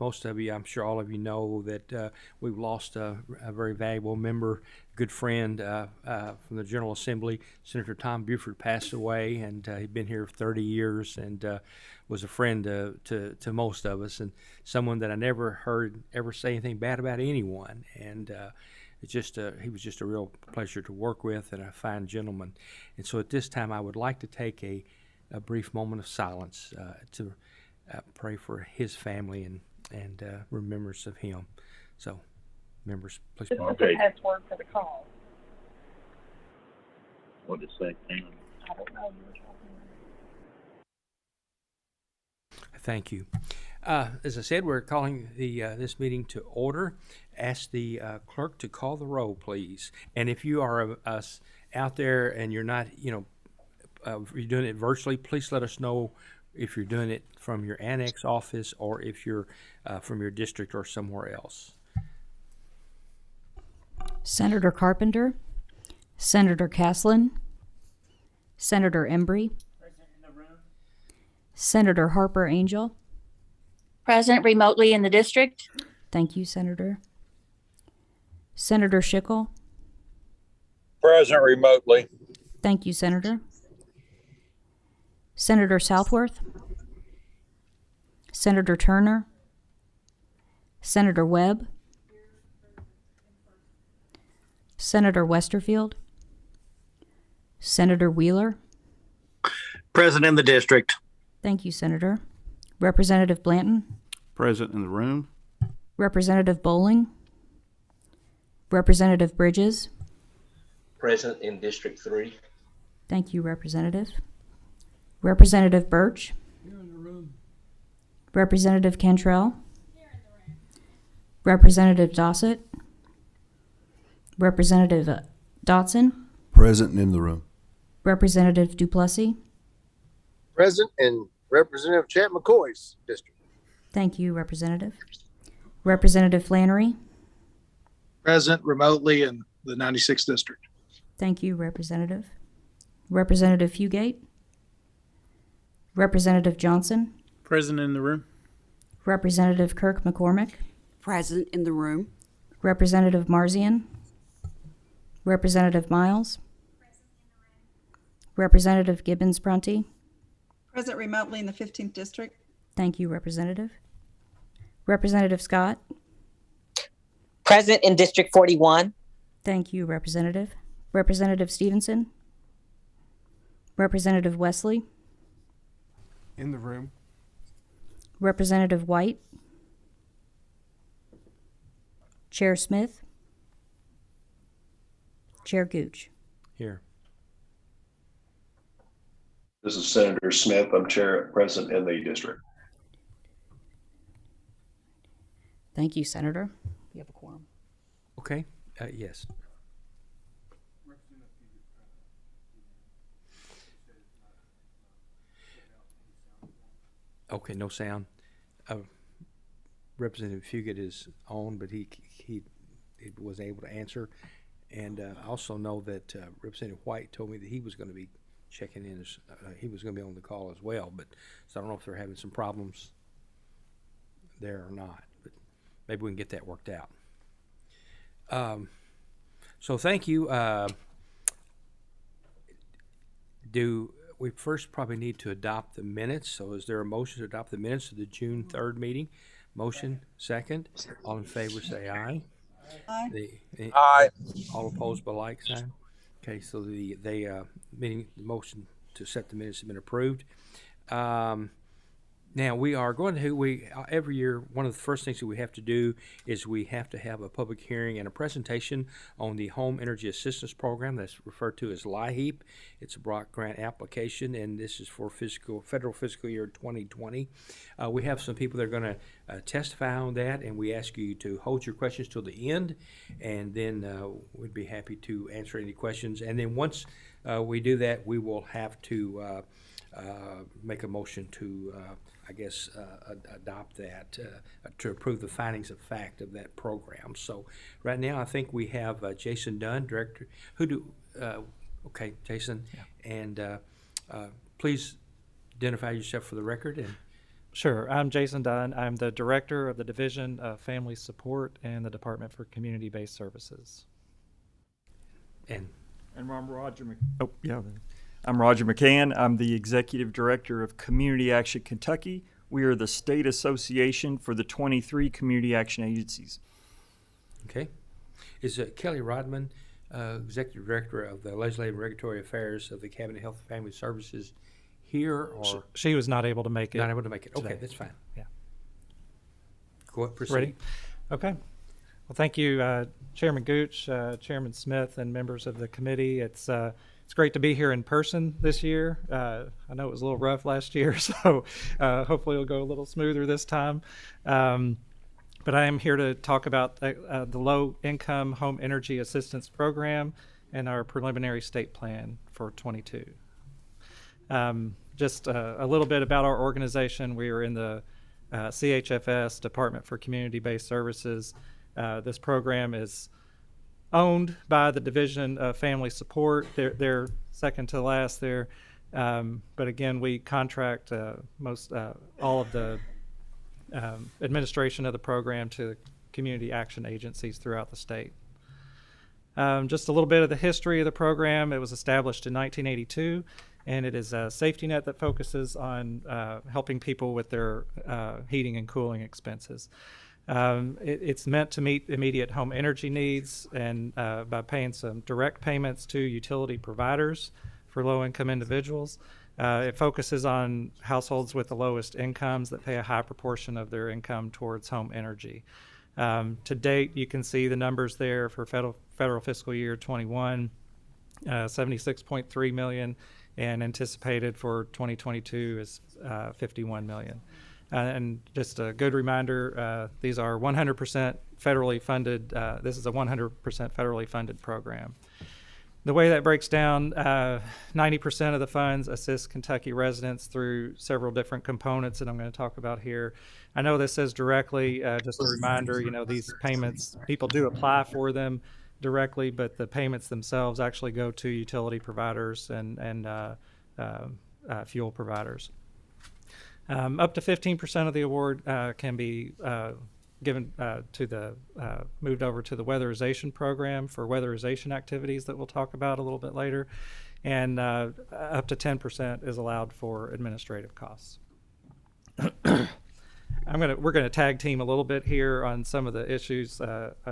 most of you, I'm sure all of you know that we've lost a very valuable member, good friend from the General Assembly. Senator Tom Buford passed away, and he'd been here 30 years and was a friend to most of us, and someone that I never heard ever say anything bad about anyone. And he was just a real pleasure to work with and a fine gentleman. And so at this time, I would like to take a brief moment of silence to pray for his family and remembrance of him. So, members, please. This is the password for the call. What did it say? I don't know. You were talking. Thank you. As I said, we're calling this meeting to order. Ask the clerk to call the roll, please. And if you are out there and you're not, if you're doing it virtually, please let us know if you're doing it from your annex office or if you're from your district or somewhere else. Senator Carpenter, Senator Caslin, Senator Embry, Senator Harper Angel. Present remotely in the district. Thank you, Senator. Senator Schickel. Present remotely. Thank you, Senator. Senator Southworth. Senator Turner. Senator Webb. Senator Westerfield. Senator Wheeler. Present in the district. Thank you, Senator. Representative Blanton. Present in the room. Representative Bowling. Representative Bridges. Present in District 3. Thank you, Representative. Representative Birch. Here in the room. Representative Cantrell. Here in the room. Representative Dossett. Representative Dotson. Present in the room. Representative Duplessis. Present in Representative Chet McCoy's district. Thank you, Representative. Representative Flannery. Present remotely in the 96th district. Thank you, Representative. Representative Fugate. Representative Johnson. Present in the room. Representative Kirk McCormick. Present in the room. Representative Marzian. Representative Miles. Representative Gibbons-Prunty. Present remotely in the 15th district. Thank you, Representative. Representative Scott. Present in District 41. Thank you, Representative. Representative Stevenson. Representative Wesley. In the room. Representative White. Chair Smith. Chair Gooch. Here. This is Senator Smith. I'm present in the district. Thank you, Senator. You have a quorum. Okay. Yes. Okay, no sound. Representative Fugate is on, but he was able to answer. And I also know that Representative White told me that he was going to be checking in. He was going to be on the call as well, but so I don't know if they're having some problems there or not. But maybe we can get that worked out. So thank you. We first probably need to adopt the minutes. So is there a motion to adopt the minutes of the June 3rd meeting? Motion, second. All in favor say aye. Aye. Aye. All opposed by like sign. Okay, so the motion to set the minutes have been approved. Now we are going to, every year, one of the first things that we have to do is we have to have a public hearing and a presentation on the Home Energy Assistance Program that's referred to as LIHEAP. It's a block grant application, and this is for federal fiscal year 2020. We have some people that are going to testify on that, and we ask you to hold your questions till the end, and then we'd be happy to answer any questions. And then once we do that, we will have to make a motion to adopt that, to approve the findings of fact of that program. So right now I think we have Jason Dunn, Director, okay, Jason, yeah. And please identify yourself for the record and Sure. I'm Jason Dunn. I'm the Director of the Division of Family Support and the Department for Community-Based Services. And And I'm I'm Roger McCann. I'm the Executive Director of Community Action Kentucky. We are the state association for the 23 community action agencies. okay, is Kelly Rodman, Executive Director of the Legislative and Regulatory Affairs of the Cabinet Health and Family Services, here or She was not able to make it. not able to make it? Okay, today. that's fine. Yeah. Go ahead, proceed. Ready? Okay. Well, thank you, Chairman Gooch, Chairman Smith, and members of the committee. It's great to be here in person this year. I know it was a little rough last year, so hopefully it'll go a little smoother this time. But I am here to talk about the Low Income Home Energy Assistance Program and our preliminary state plan for 22. Just a little bit about our organization. We are in the CHFS, Department for Community-Based Services. This program is owned by the Division of Family Support. They're second to last there. But again, we contract all of the administration of the program to community action agencies throughout the state. Just a little bit of the history of the program. It was established in 1982, and it is a safety net that focuses on helping people with their heating and cooling expenses. It's meant to meet immediate home energy needs and by paying some direct payments to utility providers for low-income individuals. It focuses on households with the lowest incomes that pay a high proportion of their income towards home energy. To date, you can see the numbers there for federal fiscal year 21, $76.3 million, and anticipated for 2022 is $51 million. And just a good reminder, these are 100% federally funded. This is a 100% federally funded program. The way that breaks down, 90% of the funds assist Kentucky residents through several different components that I'm going to talk about here. I know this says directly, just a reminder, these payments, people do apply for them directly, but the payments themselves actually go to utility providers and fuel providers. Up to 15% of the award can be given moved over to the Weatherization Program for weatherization activities that we'll talk about a little bit later, and up to 10% is allowed for administrative costs. We're gonna tag team a little bit here on some of the issues,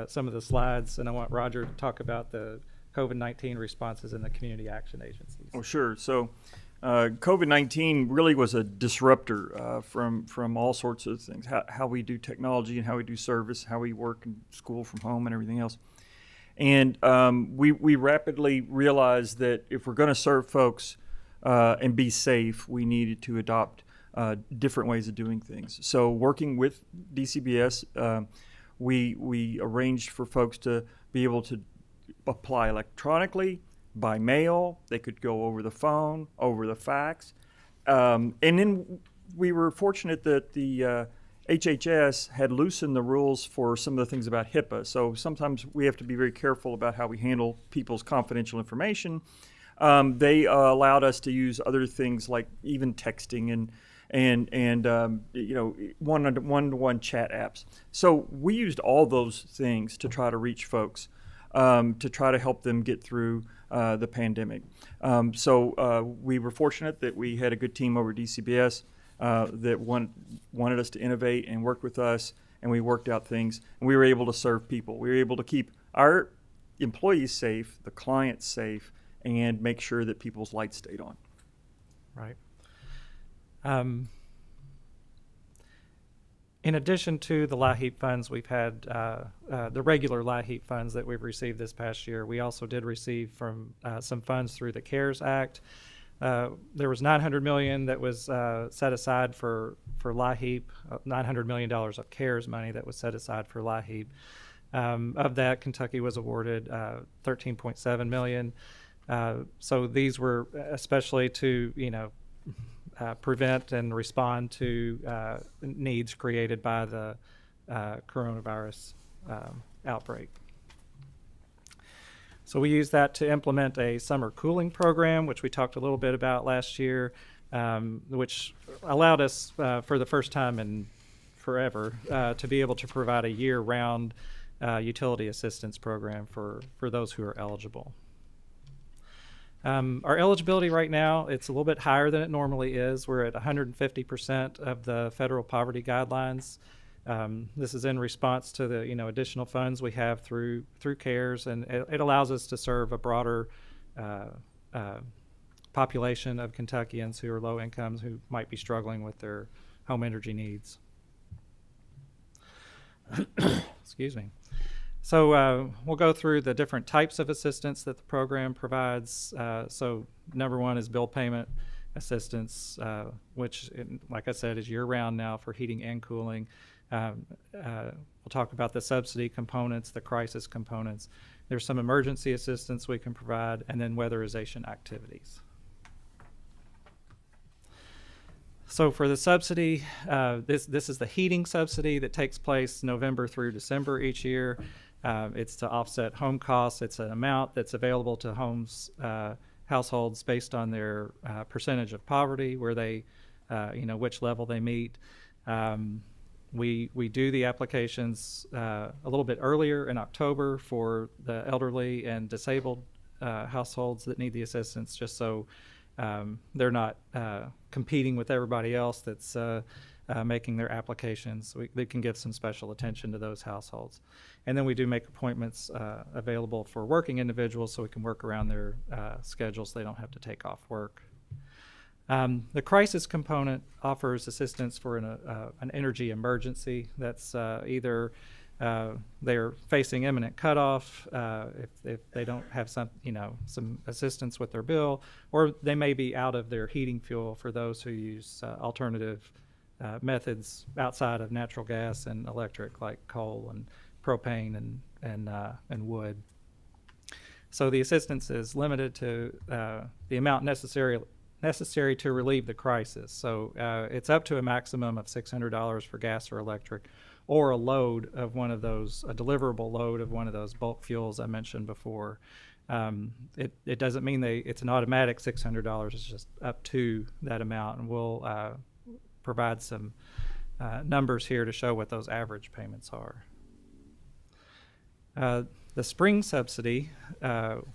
some of the slides, and I want Roger to talk about the COVID-19 responses in the community action agencies. Oh, sure. So COVID-19 really was a disruptor from all sorts of things, how we do technology and how we do service, how we work in school from home and everything else. And we rapidly realized that if we're going to serve folks and be safe, we needed to adopt different ways of doing things. So working with DCBS, we arranged for folks to be able to apply electronically, by mail. They could go over the phone, over the fax. And then we were fortunate that the HHS had loosened the rules for some of the things about HIPAA. So sometimes we have to be very careful about how we handle people's confidential information. They allowed us to use other things like even texting and one-to-one chat apps. So we used all those things to try to reach folks, to try to help them get through the pandemic. So we were fortunate that we had a good team over at DCBS that wanted us to innovate and work with us, and we worked out things, and we were able to serve people. We were able to keep our employees safe, the clients safe, and make sure that people's lights stayed on. Right. In addition to the LIHEAP funds, we've had the regular LIHEAP funds that we've received this past year. We also did receive from some funds through the CARES Act. There was $900 million that was set aside for LIHEAP, $900 million of CARES money that was set aside for LIHEAP. Of that, Kentucky was awarded $13.7 million. So these were especially to, prevent and respond to needs created by the coronavirus outbreak. So we used that to implement a summer cooling program, which we talked a little bit about last year. which allowed us for the first time in forever to be able to provide a year-round utility assistance program for those who are eligible. Our eligibility right now, it's a little bit higher than it normally is. We're at 150% of the federal poverty guidelines. This is in response to the additional funds we have through CARES, and it allows us to serve a broader population of Kentuckians who are low incomes who might be struggling with their home energy needs. Excuse me. So we'll go through the different types of assistance that the program provides. So number one is bill payment assistance, which, like I said, is year-round now for heating and cooling. We'll talk about the subsidy components, the crisis components. There's some emergency assistance we can provide, and then weatherization activities. So for the subsidy, this is the heating subsidy that takes place November through December each year. It's to offset home costs. It's an amount that's available to households based on their percentage of poverty, where they, which level they meet. We do the applications a little bit earlier in October for the elderly and disabled households that need the assistance, just so they're not competing with everybody else that's making their applications. They can give some special attention to those households. And then we do make appointments available for working individuals so we can work around their schedules so they don't have to take off work. The crisis component offers assistance for an energy emergency. That's either they're facing imminent cutoff if they don't have some assistance with their bill, or they may be out of their heating fuel for those who use alternative methods outside of natural gas and electric, like coal and propane and wood. So the assistance is limited to the amount necessary to relieve the crisis. So it's up to a maximum of $600 for gas or electric, or a load of one of those, a deliverable load of one of those bulk fuels I mentioned before. It doesn't mean it's an automatic $600. It's just up to that amount, and we'll provide some numbers here to show what those average payments are. The spring subsidy,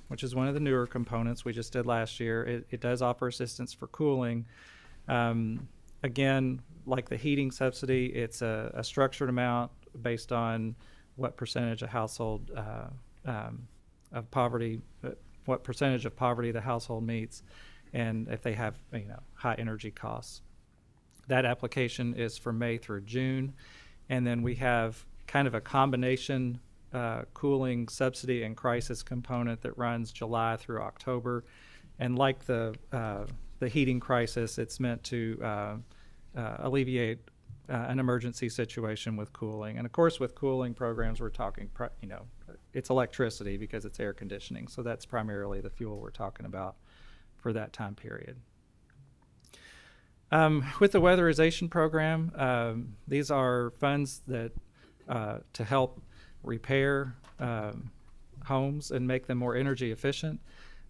which is one of the newer components we just did last year, it does offer assistance for cooling. Again, like the heating subsidy, it's a structured amount based on what percentage of household of poverty, what percentage of poverty the household meets, and if they have high energy costs. That application is for May through June, and then we have kind of a combination cooling subsidy and crisis component that runs July through October. And like the heating crisis, it's meant to alleviate an emergency situation with cooling. And of course, with cooling programs, we're talking, it's electricity because it's air conditioning. So that's primarily the fuel we're talking about for that time period. With the Weatherization Program, these are funds that to help repair homes and make them more energy efficient.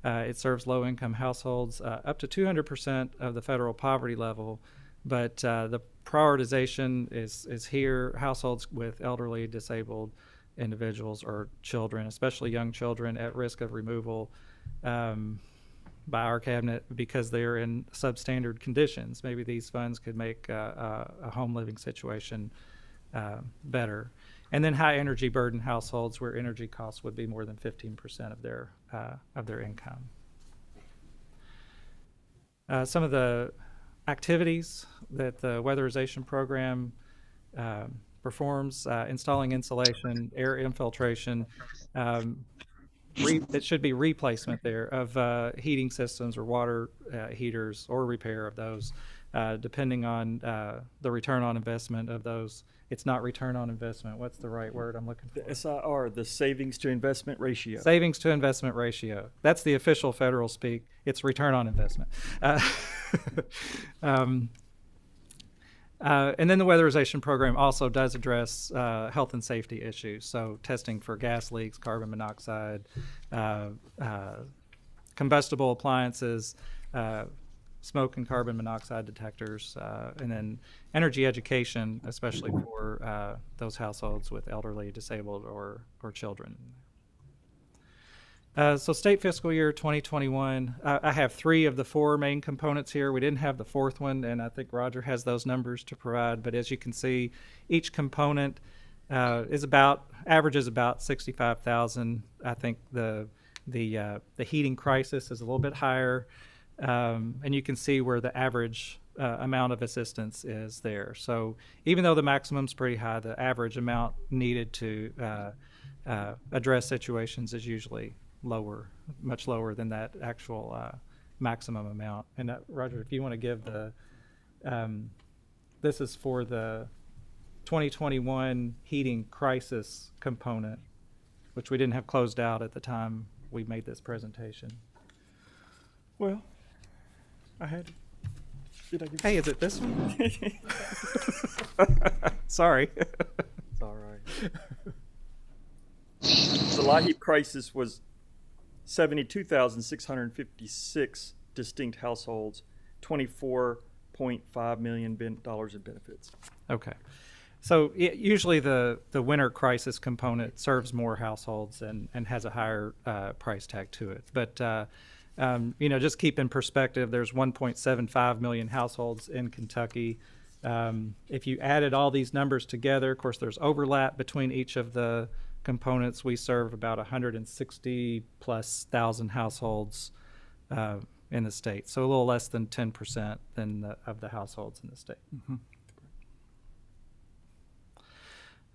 It serves low-income households up to 200% of the federal poverty level, but the prioritization is here, households with elderly, disabled individuals or children, especially young children at risk of removal by our cabinet because they're in substandard conditions. Maybe these funds could make a home living situation better. And then high energy burden households where energy costs would be more than 15% of their income. Some of the activities that the Weatherization Program performs, installing insulation, air infiltration, it should be replacement there of heating systems or water heaters or repair of those, depending on the return on investment of those. It's not return on investment. What's the right word I'm looking for? The SIR, the savings to investment ratio. Savings to investment ratio. That's the official federal speak. It's return on investment. And then the Weatherization Program also does address health and safety issues. So testing for gas leaks, carbon monoxide, combustible appliances, smoke and carbon monoxide detectors, and then energy education, especially for those households with elderly, disabled, or children. So state fiscal year 2021, I have 3 of the 4 main components here. We didn't have the 4th one, and I think Roger has those numbers to provide. But as you can see, each component averages about 65,000. I think the heating crisis is a little bit higher, and you can see where the average amount of assistance is there. So even though the maximum's pretty high, the average amount needed to address situations is usually lower, much lower than that actual maximum amount. And Roger, if you want to give the, this is for the 2021 heating crisis component, which we didn't have closed out at the time we made this presentation. Well, I had. Did I give? Hey, is it this one? Sorry. It's all right. The LIHEAP crisis was 72,656 distinct households, $24.5 million in benefits. Okay. So usually the winter crisis component serves more households and has a higher price tag to it. But, just keep in perspective, there's 1.75 million households in Kentucky. If you added all these numbers together, of course, there's overlap between each of the components. We serve about 160+ thousand households in the state, so a little less than 10% of the households in the state.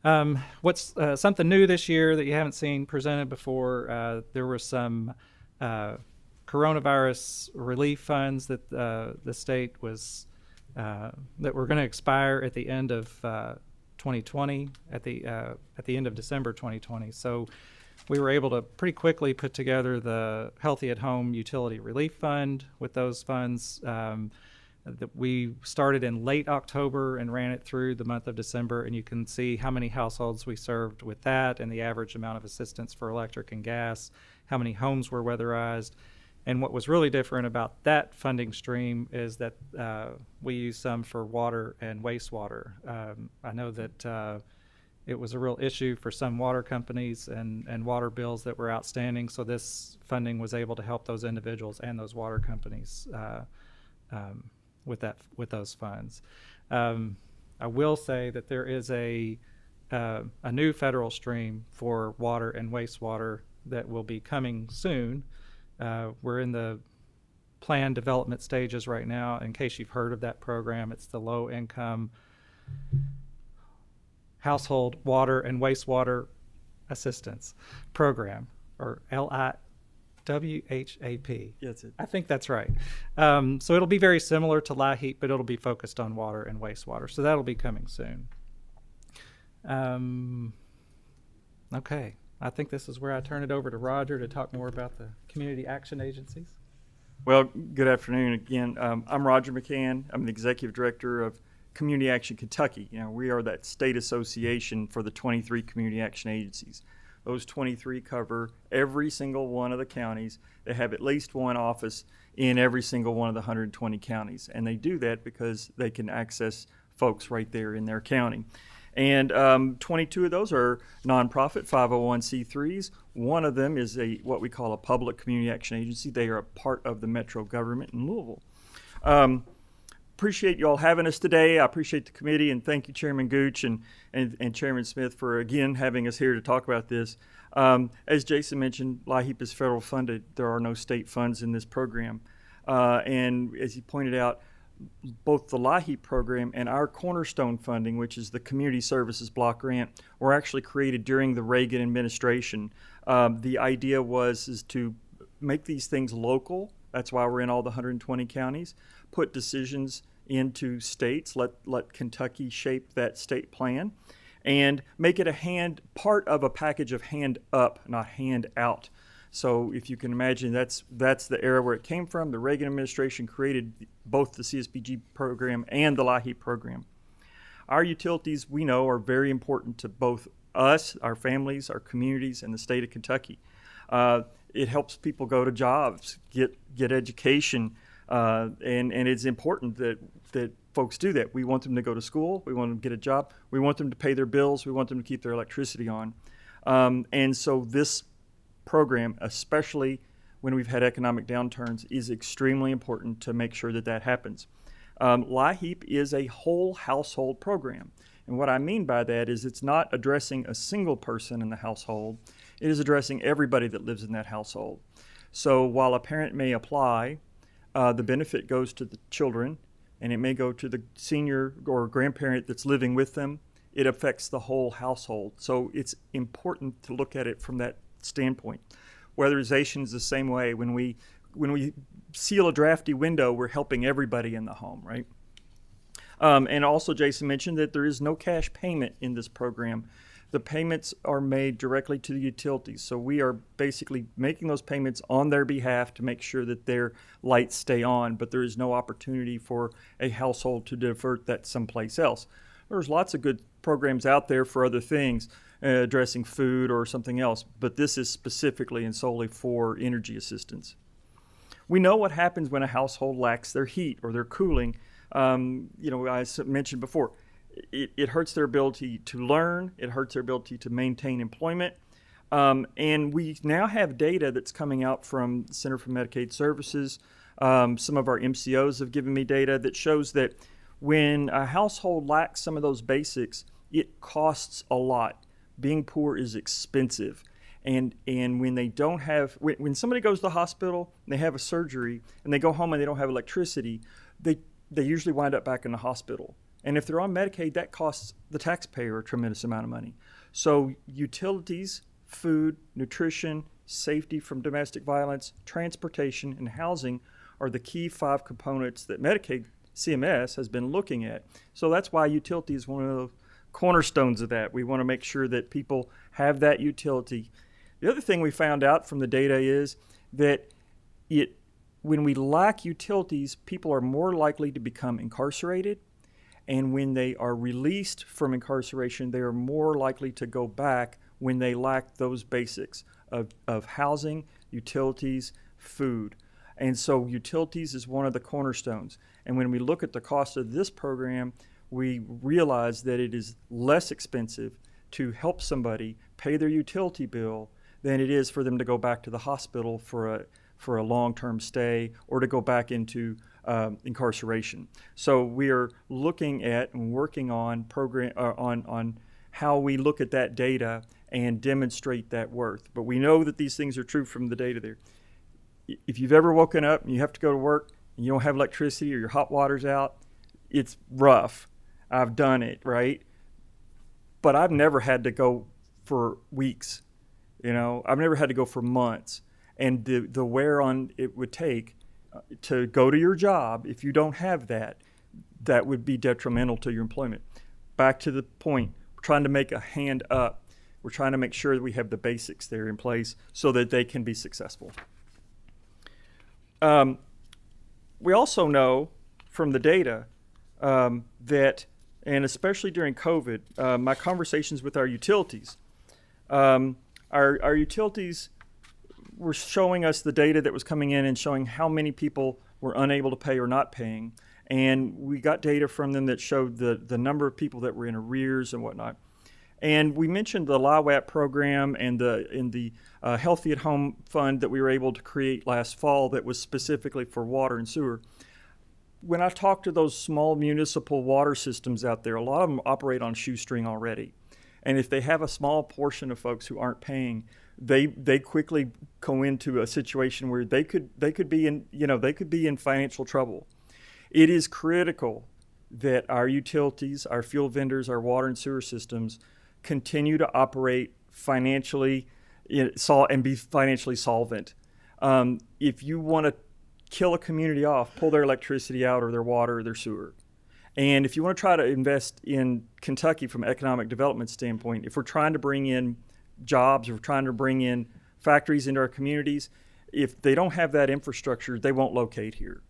Mm-hmm. What's something new this year that you haven't seen presented before? There were some coronavirus relief funds that the state was that were going to expire at the end of 2020, at the end of December 2020. So we were able to pretty quickly put together the Healthy at Home Utility Relief Fund with those funds. That we started in late October and ran it through the month of December, and you can see how many households we served with that and the average amount of assistance for electric and gas, how many homes were weatherized. And what was really different about that funding stream is that we used some for water and wastewater. I know that it was a real issue for some water companies and water bills that were outstanding, so this funding was able to help those individuals and those water companies with those funds. I will say that there is a new federal stream for water and wastewater that will be coming soon. We're in the planned development stages right now. In case you've heard of that program, it's the Low Income Household Water and Wastewater Assistance Program, or LIHEAP. That's it. I think that's right. So it'll be very similar to LIHEAP, but it'll be focused on water and wastewater. So that'll be coming soon. Okay. I think this is where I turn it over to Roger to talk more about the community action agencies. Well, good afternoon again. I'm Roger McCann. I'm the Executive Director of Community Action Kentucky. We are that state association for the 23 community action agencies. Those 23 cover every single one of the counties. They have at least one office in every single one of the 120 counties. And they do that because they can access folks right there in their county. And 22 of those are nonprofit 501c3s. One of them is what we call a public community action agency. They are a part of the metro government in Louisville. Appreciate you all having us today. I appreciate the committee, and thank you, Chairman Gooch and Chairman Smith, for again having us here to talk about this. As Jason mentioned, LIHEAP is federal funded. There are no state funds in this program. And as he pointed out, both the LIHEAP program and our cornerstone funding, which is the Community Services Block Grant, were actually created during the Reagan administration. The idea is to make these things local. That's why we're in all the 120 counties. Put decisions into states. Let Kentucky shape that state plan, and make it part of a package of hand up, not hand out. So if you can imagine, that's the era where it came from. The Reagan administration created both the CSBG program and the LIHEAP program. Our utilities, we know, are very important to both us, our families, our communities, and the state of Kentucky. It helps people go to jobs, get education, And it's important that folks do that. We want them to go to school. We want them to get a job. We want them to pay their bills. We want them to keep their electricity on. And so this program, especially when we've had economic downturns, is extremely important to make sure that that happens. LIHEAP is a whole household program. And what I mean by that is it's not addressing a single person in the household. It is addressing everybody that lives in that household. So while a parent may apply, the benefit goes to the children, and it may go to the senior or grandparent that's living with them. It affects the whole household. So it's important to look at it from that standpoint. Weatherization is the same way. When we seal a drafty window, we're helping everybody in the home, right? And also, Jason mentioned that there is no cash payment in this program. The payments are made directly to the utilities. So we are basically making those payments on their behalf to make sure that their lights stay on, but there is no opportunity for a household to divert that someplace else. There's lots of good programs out there for other things, addressing food or something else, but this is specifically and solely for energy assistance. We know what happens when a household lacks their heat or their cooling. I mentioned before, it hurts their ability to learn, it hurts their ability to maintain employment, and we now have data that's coming out from the Center for Medicaid Services. Some of our MCOs have given me data that shows that when a household lacks some of those basics, it costs a lot. Being poor is expensive. And when they don't have, when somebody goes to the hospital and they have a surgery and they go home and they don't have electricity, they usually wind up back in the hospital. And if they're on Medicaid, that costs the taxpayer a tremendous amount of money. So utilities, food, nutrition, safety from domestic violence, transportation, and housing are the key 5 components that Medicaid CMS has been looking at. So that's why utility is one of the cornerstones of that. We want to make sure that people have that utility. The other thing we found out from the data is that when we lack utilities, people are more likely to become incarcerated. And when they are released from incarceration, they are more likely to go back when they lack those basics of housing, utilities, food. And so utilities is one of the cornerstones. And when we look at the cost of this program, we realize that it is less expensive to help somebody pay their utility bill than it is for them to go back to the hospital for a long-term stay or to go back into incarceration. So we are looking at and working on on how we look at that data and demonstrate that worth. But we know that these things are true from the data there. If you've ever woken up and you have to go to work and you don't have electricity or your hot water's out, it's rough. I've done it, right? But I've never had to go for weeks. I've never had to go for months. And the wear on it would take to go to your job, if you don't have that, that would be detrimental to your employment. Back to the point, we're trying to make a hand up. We're trying to make sure that we have the basics there in place so that they can be successful. We also know from the data that, and especially during COVID, my conversations with our utilities, our utilities were showing us the data that was coming in and showing how many people were unable to pay or not paying. And we got data from them that showed the number of people that were in arrears and whatnot. And we mentioned the LIHEAP program and the Healthy at Home Fund that we were able to create last fall that was specifically for water and sewer. When I talk to those small municipal water systems out there, a lot of them operate on shoestring already. And if they have a small portion of folks who aren't paying, they quickly go into a situation where they could be in financial trouble. It is critical that our utilities, our fuel vendors, our water and sewer systems continue to operate financially and be financially solvent. If you want to kill a community off, pull their electricity out or their water or their sewer. And if you want to try to invest in Kentucky from an economic development standpoint, if we're trying to bring in jobs, if we're trying to bring in factories into our communities, if they don't have that infrastructure, they won't locate here.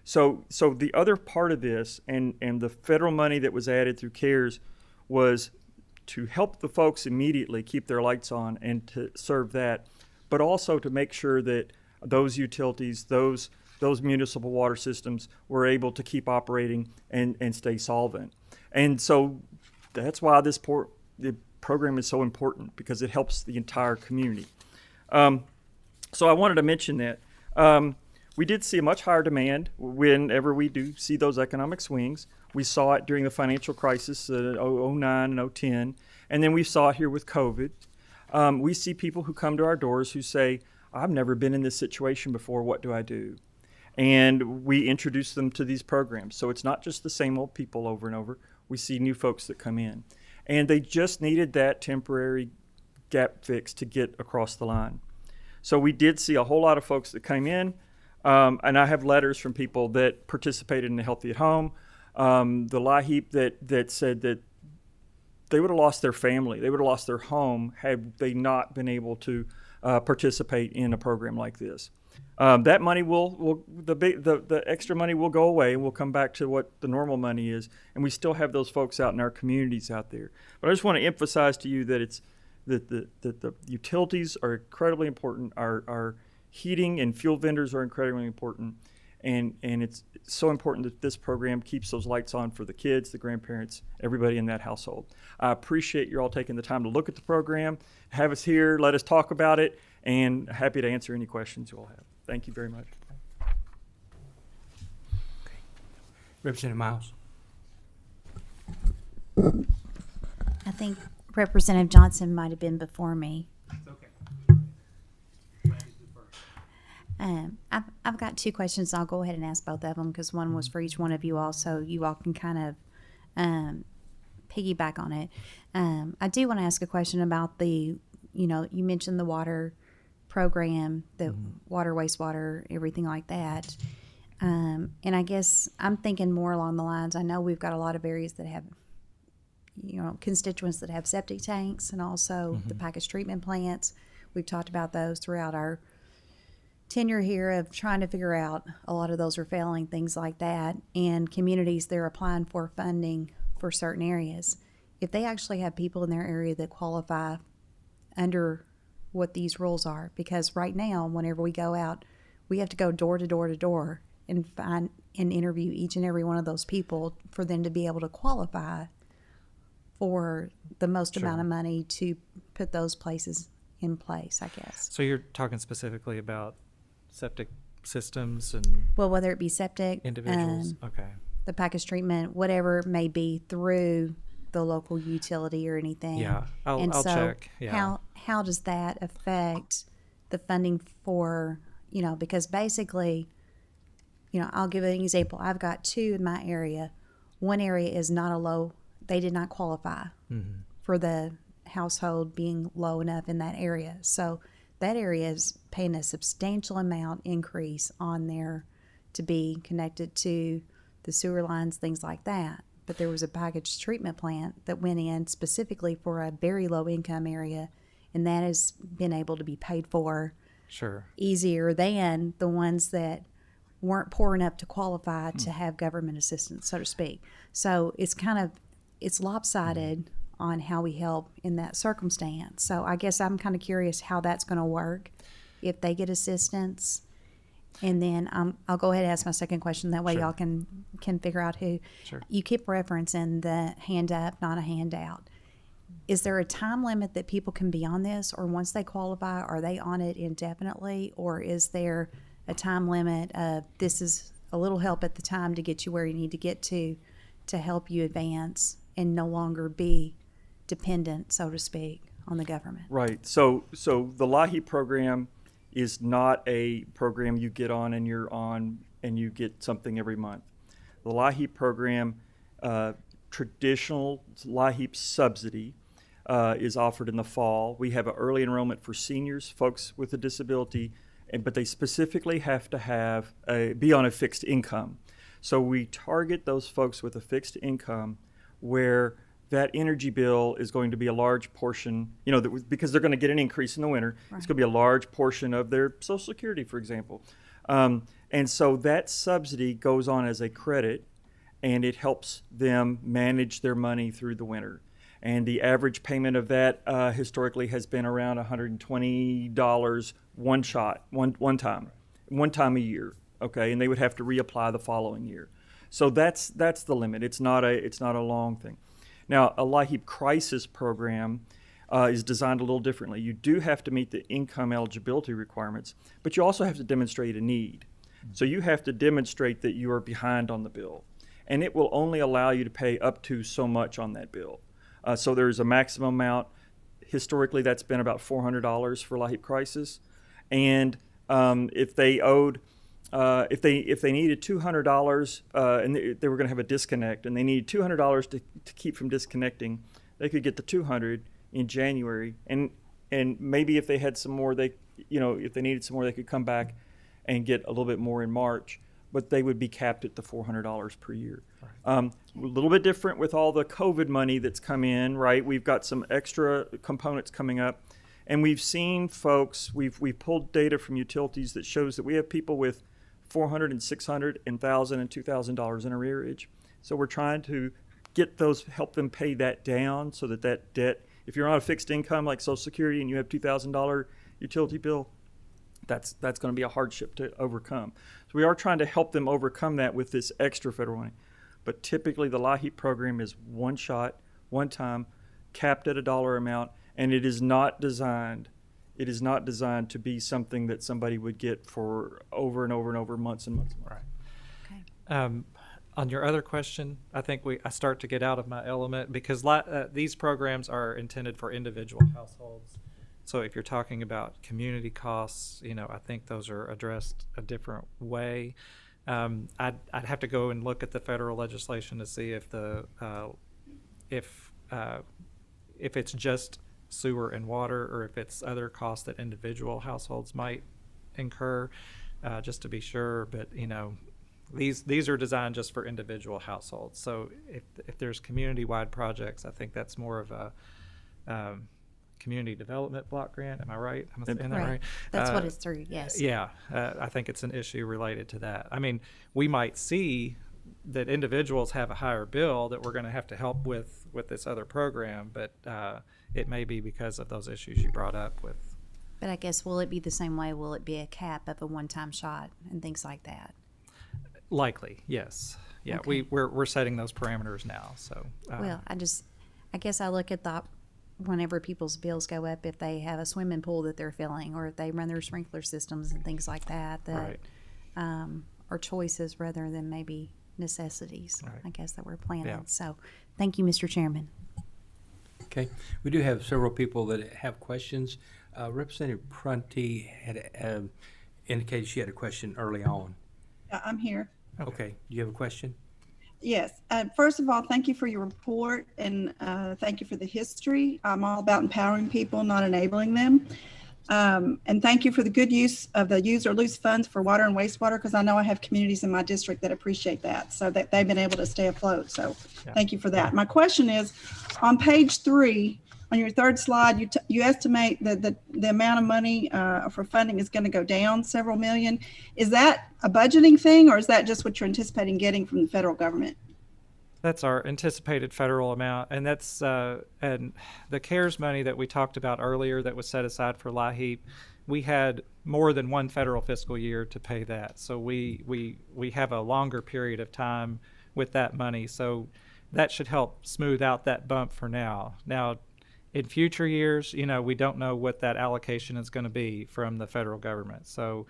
So the other part of this and the federal money that was added through CARES was to help the folks immediately keep their lights on and to serve that, but also to make sure that those utilities, those those municipal water systems were able to keep operating and stay solvent. And so that's why the program is so important, because it helps the entire community. So I wanted to mention that. We did see a much higher demand whenever we do see those economic swings. We saw it during the financial crisis, 09 and 010, and then we saw it here with COVID. We see people who come to our doors who say, I've never been in this situation before, what do I do? And we introduce them to these programs. So it's not just the same old people over and over. We see new folks that come in. And they just needed that temporary gap fix to get across the line. So we did see a whole lot of folks that came in. And I have letters from people that participated in the Healthy at Home, the LIHEAP that said that they would have lost their family, they would have lost their home had they not been able to participate in a program like this. That money the extra money will go away, and we'll come back to what the normal money is, and we still have those folks out in our communities out there. But I just want to emphasize to you that the utilities are incredibly important. Our heating and fuel vendors are incredibly important, and it's so important that this program keeps those lights on for the kids, the grandparents, everybody in that household. I appreciate you all taking the time to look at the program, have us here, let us talk about it, and happy to answer any questions you all have. Thank you very much. Representative Miles. I think Representative Johnson might have been before me. I've got two questions. I'll go ahead and ask both of them because one was for each one of you all, so you all can kind of piggyback on it. I do want to ask a question about you mentioned the water program, the water, wastewater, everything like that. And I guess I'm thinking more along the lines, I know we've got a lot of areas that have, constituents that have septic tanks and also the package treatment plants. We've talked about those throughout our tenure here of trying to figure out a lot of those are failing, things like that, and communities they're applying for funding for certain areas. If they actually have people in their area that qualify under what these rules are, because right now whenever we go out, we have to go door to door to door and find and interview each and every one of those people for them to be able to qualify for the most amount of money to put those places in place, I guess. So you're talking specifically about septic systems and whether it be septic, individuals, the package treatment, whatever it may be through the local utility or anything. Yeah, I'll check. Yeah. How does that affect the funding for, because basically, I'll give an example. I've got two in my area. One area is not they did not qualify for the household being low enough in that area. So that area is paying a substantial amount increase on there to be connected to the sewer lines, things like that. But there was a package treatment plant that went in specifically for a very low income area, and that has been able to be paid for easier than the ones that weren't poor enough to qualify to have government assistance, so to speak. So it's lopsided on how we help in that circumstance. So I guess I'm kind of curious how that's going to work if they get assistance. And then I'll go ahead and ask my second question. That way y'all can figure out who. You keep referencing the hand up, not a handout. Is there a time limit that people can be on this, or once they qualify, are they on it indefinitely, or is there a time limit of this is a little help at the time to get you where you need to get to help you advance and no longer be dependent, so to speak, on the government? Right. So the LIHEAP program is not a program you get on and you're on and you get something every month. The LIHEAP program, traditional LIHEAP subsidy, is offered in the fall. We have an early enrollment for seniors, folks with a disability, but they specifically have to be on a fixed income. So we target those folks with a fixed income where that energy bill is going to be a large portion, because they're going to get an increase in the winter. Right. It's going to be a large portion of their Social Security, for example. And so that subsidy goes on as a credit, and it helps them manage their money through the winter. And the average payment of that historically has been around $120 one time a year okay, and they would have to reapply the following year. So that's the limit. It's not a long thing. Now, a LIHEAP crisis program is designed a little differently. You do have to meet the income eligibility requirements, but you also have to demonstrate a need. So you have to demonstrate that you are behind on the bill, and it will only allow you to pay up to so much on that bill. So there's a maximum amount. Historically, that's been about $400 for LIHEAP crisis, and if they owed, if they needed $200 and they were going to have a disconnect, and they needed $200 to keep from disconnecting, they could get the $200 in January, and maybe if they had some more, if they needed some more, they could come back and get a little bit more in March, but they would be capped at the $400 per year. Right. A little bit different with all the COVID money that's come in, right? We've got some extra components coming up, and we've seen folks, we've pulled data from utilities that shows that we have people with $400 and $600 and $1,000 and $2,000 in arrearage. So we're trying to help them pay that down so that debt, if you're on a fixed income like Social Security and you have $2,000 utility bill, that's going to be a hardship to overcome. So we are trying to help them overcome that with this extra federal money. But typically the LIHEAP program is one shot, one time, capped at a dollar amount, and it is not designed to be something that somebody would get for over and over and over, months and months. Right. Okay. On your other question, I think I start to get out of my element because these programs are intended for individual households. So if you're talking about community costs, I think those are addressed a different way. I'd have to go and look at the federal legislation to see if if it's just sewer and water, or if it's other costs that individual households might incur, just to be sure. But these are designed just for individual households. So if there's community-wide projects, I think that's more of a community development block grant. Am I right? Am I saying that right? That's what it's through. Yes. Yeah, I think it's an issue related to that. I mean, we might see that individuals have a higher bill that we're going to have to help with this other program, but it may be because of those issues you brought up with. But I guess, will it be the same way? Will it be a cap of a one-time shot and things like that? Likely, yes. Yeah, Okay. we're setting those parameters now. So Well, I guess I look at whenever people's bills go up, if they have a swimming pool that they're filling, or if they run their sprinkler systems and things like that, right. Are choices rather than maybe necessities, Right. I guess, that we're planning. Yeah. So thank you, Mr. Chairman. Okay, we do have several people that have questions. Representative Prunty had indicated she had a question early on. I'm here. Okay, do you have a question? Yes. First of all, thank you for your report, and thank you for the history. I'm all about empowering people, not enabling them. And thank you for the good use of the use or lose funds for water and wastewater, because I know I have communities in my district that appreciate that, so that they've been able to stay afloat. So thank you for that. My question is, on page 3, on your third slide, you estimate that the amount of money for funding is going to go down several million. Is that a budgeting thing, or is that just what you're anticipating getting from the federal government? That's our anticipated federal amount, and that's and the CARES money that we talked about earlier that was set aside for LIHEAP. We had more than one federal fiscal year to pay that, so we have a longer period of time with that money. So that should help smooth out that bump for now. Now, in future years, we don't know what that allocation is going to be from the federal government. So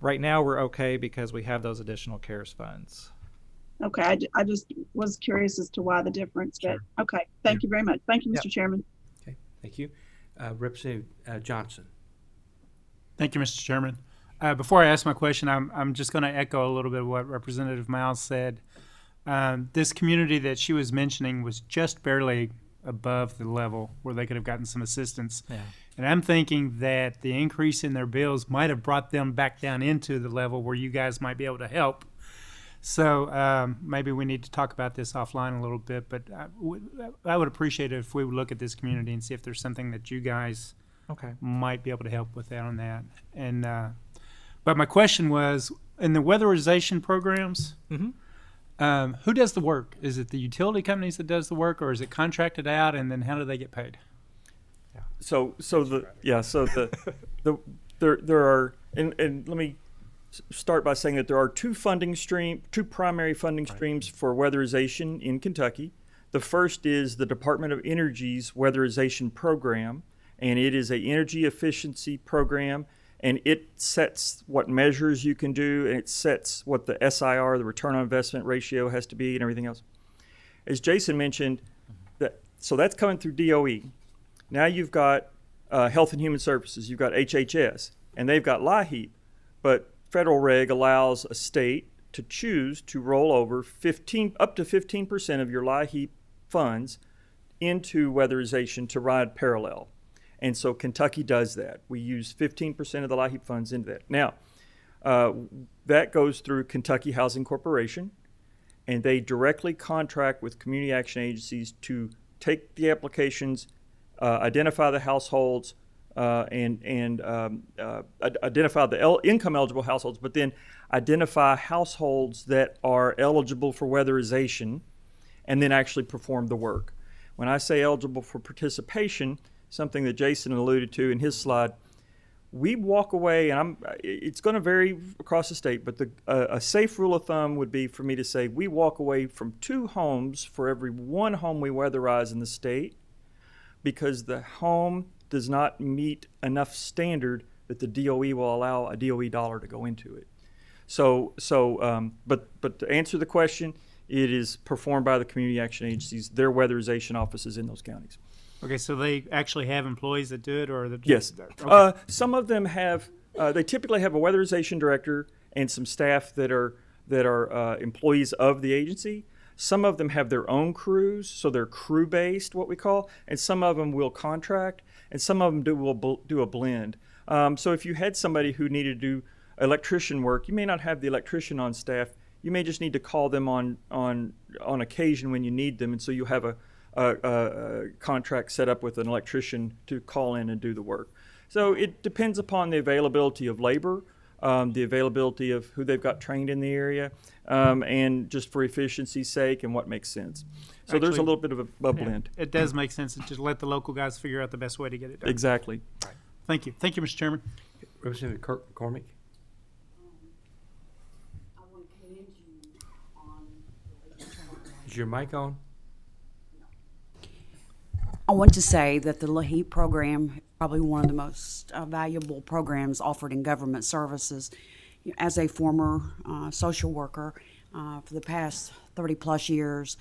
right now we're okay because we have those additional CARES funds. Okay, I just was curious as to why the difference, but okay. Thank you very much. Thank you, Mr. Chairman. Okay, thank you. Representative Johnson. Thank you, Mr. Chairman. Before I ask my question, I'm just going to echo a little bit of what Representative Miles said. This community that she was mentioning was just barely above the level where they could have gotten some assistance. Yeah. And I'm thinking that the increase in their bills might have brought them back down into the level where you guys might be able to help. So maybe we need to talk about this offline a little bit, but I would appreciate it if we would look at this community and see if there's something that you guys might be able to help with on that. And but my question was, in the weatherization programs, who does the work? Is it the utility companies that does the work, or is it contracted out, and then how do they get paid? There are, and let me start by saying that there are two primary funding streams for weatherization in Kentucky. The first is the Department of Energy's Weatherization Program, and it is an energy efficiency program, and it sets what measures you can do, and it sets what the SIR, the return on investment ratio, has to be, and everything else. As Jason mentioned, so that's coming through DOE. Now you've got Health and Human Services, you've got HHS, and they've got LIHEAP, but federal reg allows a state to choose to roll over up to 15% of your LIHEAP funds into weatherization to ride parallel. And so Kentucky does that. We use 15% of the LIHEAP funds into that. Now, that goes through Kentucky Housing Corporation, and they directly contract with community action agencies to take the applications, identify the households, and identify the income eligible households, but then identify households that are eligible for weatherization, and then actually perform the work. When I say eligible for participation, something that Jason alluded to in his slide, we walk away, and it's going to vary across the state, but a safe rule of thumb would be for me to say we walk away from 2 homes for every 1 home we weatherize in the state, because the home does not meet enough standard that the DOE will allow a DOE dollar to go into it. But to answer the question, it is performed by the community action agencies, their weatherization offices in those counties. Okay, so they actually have employees that do it, or the Yes. Okay. Some of them have. They typically have a weatherization director and some staff that are employees of the agency. Some of them have their own crews, so they're crew-based, what we call, and some of them will contract, and some of them will do a blend. So if you had somebody who needed to do electrician work, you may not have the electrician on staff. You may just need to call them on occasion when you need them, and so you have a contract set up with an electrician to call in and do the work. So it depends upon the availability of labor, the availability of who they've got trained in the area, and just for efficiency's sake and what makes sense. So there's a little bit of a blend. It does make sense to just let the local guys figure out the best way to get it done. Exactly. Right. Thank you. Thank you, Mr. Chairman. Representative Kirk McCormick. Is your mic on? I want to say that the LIHEAP program is probably one of the most valuable programs offered in government services. As a former social worker for the past 30 plus years,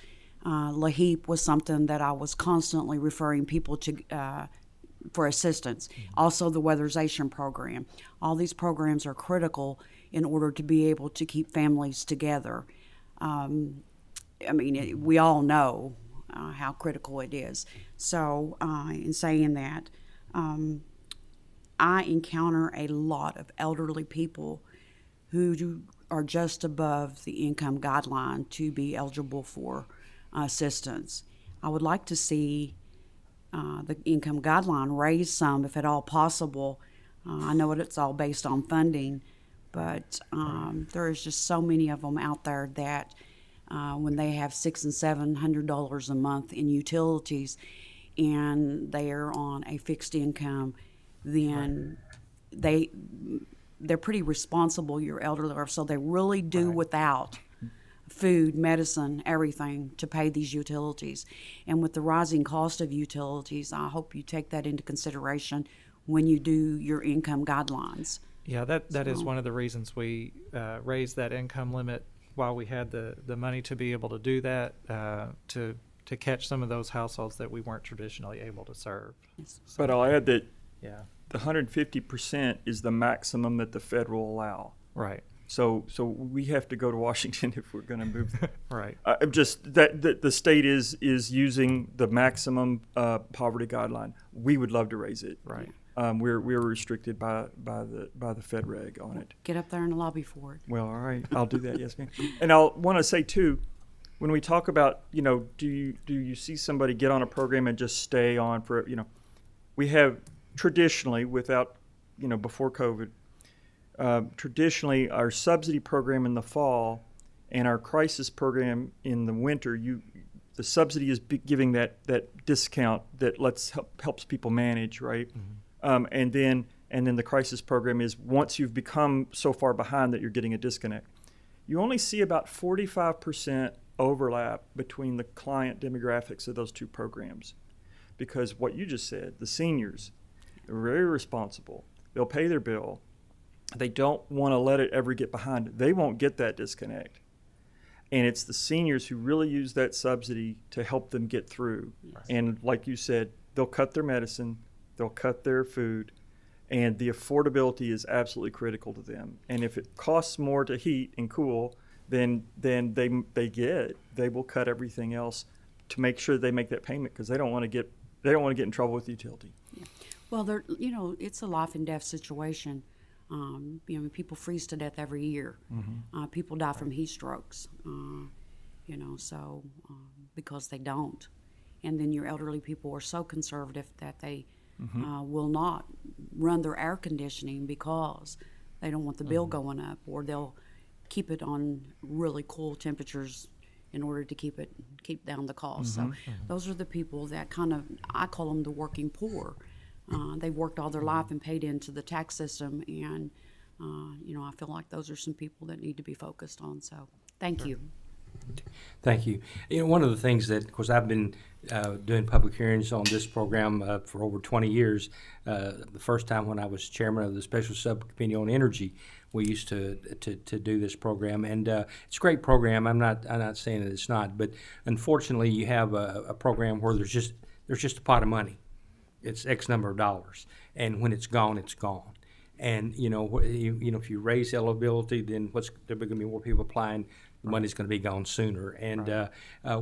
LIHEAP was something that I was constantly referring people to for assistance. Also the Weatherization Program. All these programs are critical in order to be able to keep families together. We all know how critical it is. So in saying that, I encounter a lot of elderly people who are just above the income guideline to be eligible for assistance. I would like to see the income guideline raised some, if at all possible. I know it's all based on funding, but there is just so many of them out there that when they have $600 and $700 a month in utilities, and they are on a fixed income, then they're pretty responsible. Your elderly, so they really do without food, medicine, everything to pay these utilities. And with the rising cost of utilities, I hope you take that into consideration when you do your income guidelines. Yeah, that is one of the reasons we raised that income limit while we had the money to be able to do that, to catch some of those households that we weren't traditionally able to serve. Yes. But I'll add that Yeah. the 150% is the maximum that the Fed will allow. Right. So we have to go to Washington if we're going to move. Right. Just that the state is using the maximum poverty guideline. We would love to raise it. Right. We're restricted by the Fed reg on it. Get up there in the lobby for it. Well, all right, I'll do that. Yes, ma'am. And I'll want to say too, when we talk about, do you see somebody get on a program and just stay on for, we have traditionally, without, before COVID, traditionally our subsidy program in the fall and our crisis program in the winter, the subsidy is giving that discount that helps people manage, right? Mm-hmm. And then And then the crisis program is once you've become so far behind that you're getting a disconnect. You only see about 45% overlap between the client demographics of those two programs. Because what you just said, the seniors, they're very responsible. They'll pay their bill. They don't want to let it ever get behind. They won't get that disconnect. And it's the seniors who really use that subsidy to help them get through. Right. And like you said, they'll cut their medicine, they'll cut their food, and the affordability is absolutely critical to them. And if it costs more to heat and cool, then they will cut everything else to make sure they make that payment because they don't want to get in trouble with the utility. Yeah. Well, it's a life and death situation. People freeze to death every year. Mm-hmm. People die from heat strokes. Because they don't. And then your elderly people are so conservative that they will not run their air conditioning because they don't want the bill going up, or they'll keep it on really cool temperatures in order to keep down the cost. So those are the people that I call them the working poor. They've worked all their life and paid into the tax system, and I feel like those are some people that need to be focused on. So thank you. Thank you. One of the things that, of course, I've been doing public hearings on this program for over 20 years. The first time when I was chairman of the Special Subcommittee on Energy, we used to do this program, and it's a great program. I'm not saying that it's not, but unfortunately, you have a program where there's just a pot of money. It's X number of dollars, and when it's gone, it's gone. And if you raise eligibility, then there are going to be more people applying. The money's going to be gone sooner. And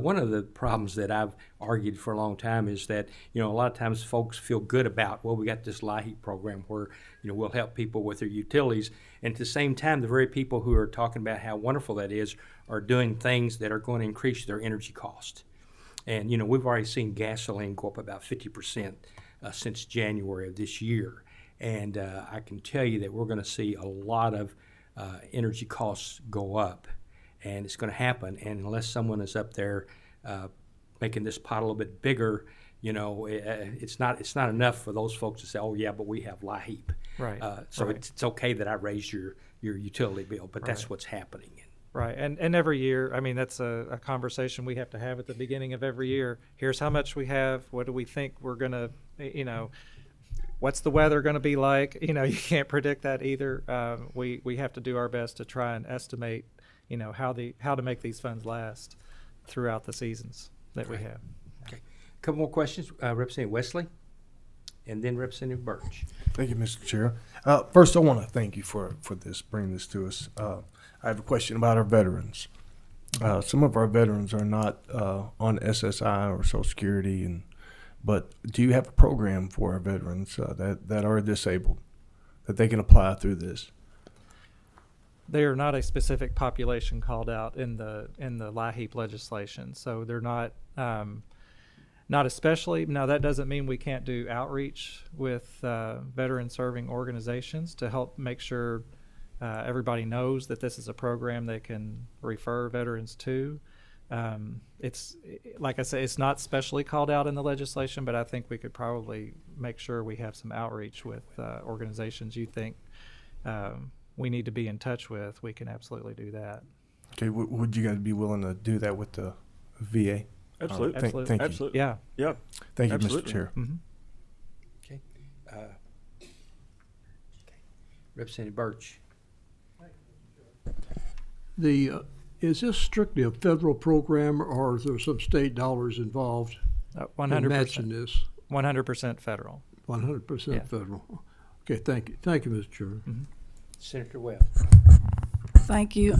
one of the problems that I've argued for a long time is that a lot of times folks feel good about, we got this LIHEAP program where we'll help people with their utilities, and at the same time, the very people who are talking about how wonderful that is are doing things that are going to increase their energy cost. And we've already seen gasoline go up about 50% since January of this year. And I can tell you that we're going to see a lot of energy costs go up, and it's going to happen. And unless someone is up there making this pot a little bit bigger, it's not enough for those folks to say, "Oh yeah, but we have LIHEAP." Right. So it's okay that I raised your utility bill, but that's what's happening. Right, and every year, that's a conversation we have to have at the beginning of every year. Here's how much we have. What do we think we're gonna, what's the weather going to be like? You can't predict that either. We have to do our best to try and estimate, how to make these funds last throughout the seasons that we have. Okay, a couple more questions. Representative Wesley, and then Representative Birch. Thank you, Mr. Chair. First, I want to thank you for bringing this to us. I have a question about our veterans. Some of our veterans are not on SSI or Social Security, but do you have a program for our veterans that are disabled that they can apply through this? They are not a specific population called out in the LIHEAP legislation, so they're not especially. Now that doesn't mean we can't do outreach with veteran serving organizations to help make sure everybody knows that this is a program they can refer veterans to. It's like I say, it's not specially called out in the legislation, but I think we could probably make sure we have some outreach with organizations you think we need to be in touch with. We can absolutely do that. Okay, would you guys be willing to do that with the VA? Absolutely. Absolutely. Thank you. Absolutely. Yeah. Yep. Thank you, Absolutely. Mr. Chair. Mm-hmm. Okay. Representative Birch. Is this strictly a federal program, or is there some state dollars involved 100% in matching this? 100% federal. 100% federal. Okay, thank you. Thank you, Mr. Chairman. Mm-hmm. Senator Webb. Thank you.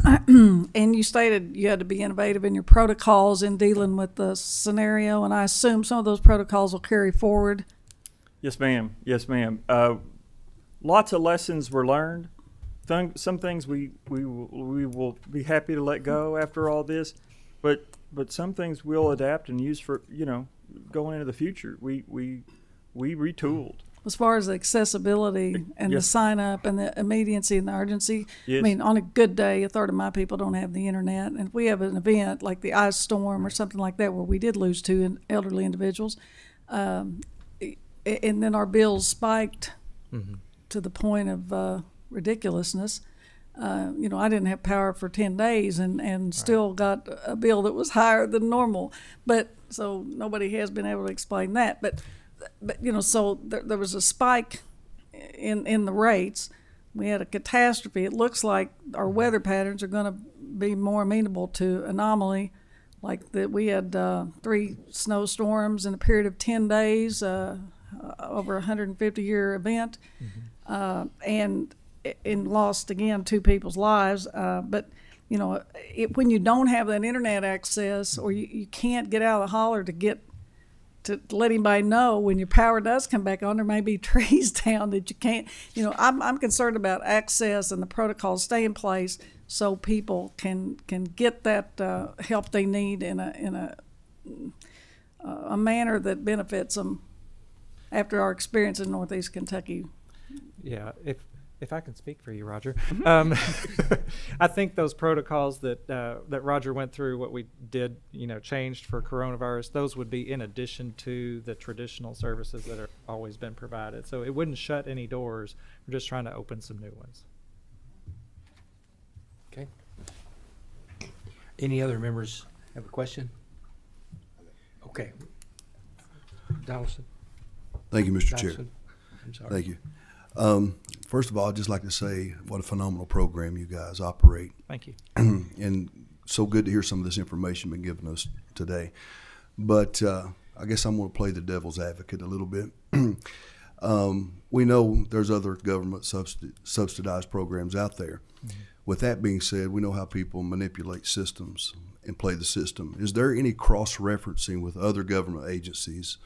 And you stated you had to be innovative in your protocols in dealing with the scenario, and I assume some of those protocols will carry forward. Yes, ma'am. Yes, ma'am. Lots of lessons were learned. Some things we will be happy to let go after all this, but some things we'll adapt and use for going into the future. We retooled. As far as the accessibility and Yes. the sign up and the immediacy and the urgency, Yes. I mean, on a good day, a third of my people don't have the internet. And if we have an event like the ice storm or something like that, where we did lose two elderly individuals, and then our bills spiked, to the point of ridiculousness. You know, I didn't have power for 10 days and still got a bill that was higher than normal. But so nobody has been able to explain that. But you know, so there was a spike in the rates. We had a catastrophe. It looks like our weather patterns are going to be more amenable to anomaly, like that we had 3 snowstorms in a period of 10 days, over a 150-year event, and lost again 2 people's lives. But you know, when you don't have that internet access, or you can't get out of the holler to let anybody know when your power does come back on, there may be trees down that you can't. You know, I'm concerned about access and the protocols stay in place so people can get that help they need in a manner that benefits them. After our experience in Northeast Kentucky. Yeah, if I can speak for you, Roger, I think those protocols that Roger went through, what we did, you know, changed for coronavirus, those would be in addition to the traditional services that have always been provided. So it wouldn't shut any doors. We're just trying to open some new ones. Okay. Any other members have a question? Okay. Donaldson. Thank you, Mr. Chair. Donaldson. I'm sorry. Thank you. First of all, I'd just like to say what a phenomenal program you guys operate. Thank you. And so good to hear some of this information been given us today. But I guess I'm going to play the devil's advocate a little bit. We know there's other government subsidized programs out there. Mm-hmm. With that being said, we know how people manipulate systems and play the system. Is there any cross-referencing with other government agencies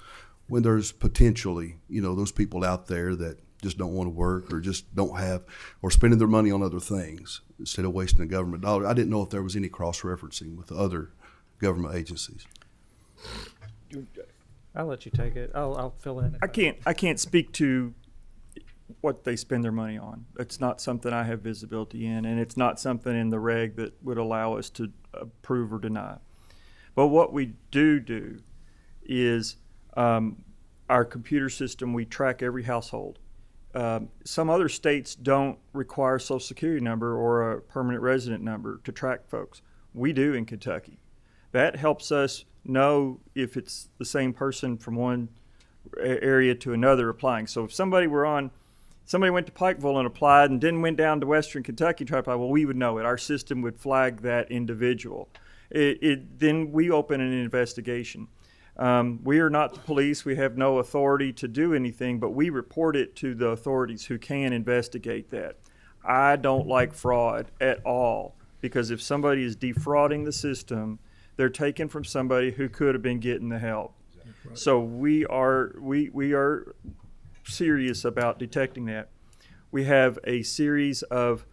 when there's potentially, you know, those people out there that just don't want to work or just don't have, or spending their money on other things instead of wasting a government dollar? I didn't know if there was any cross-referencing with other government agencies. I'll let you take it. I'll fill in. I can't speak to what they spend their money on. It's not something I have visibility in, and it's not something in the reg that would allow us to approve or deny. But what we do is our computer system, we track every household. Some other states don't require a Social Security number or a permanent resident number to track folks. We do in Kentucky. That helps us know if it's the same person from one area to another applying. So if somebody went to Pikeville and applied and then went down to Western Kentucky to try to apply, well, we would know it. Our system would flag that individual. Then we open an investigation. We are not the police. We have no authority to do anything, but we report it to the authorities who can investigate that. I don't like fraud at all, because if somebody is defrauding the system, they're taken from somebody who could have been getting the help. Right. So we are serious about detecting that. We have a series of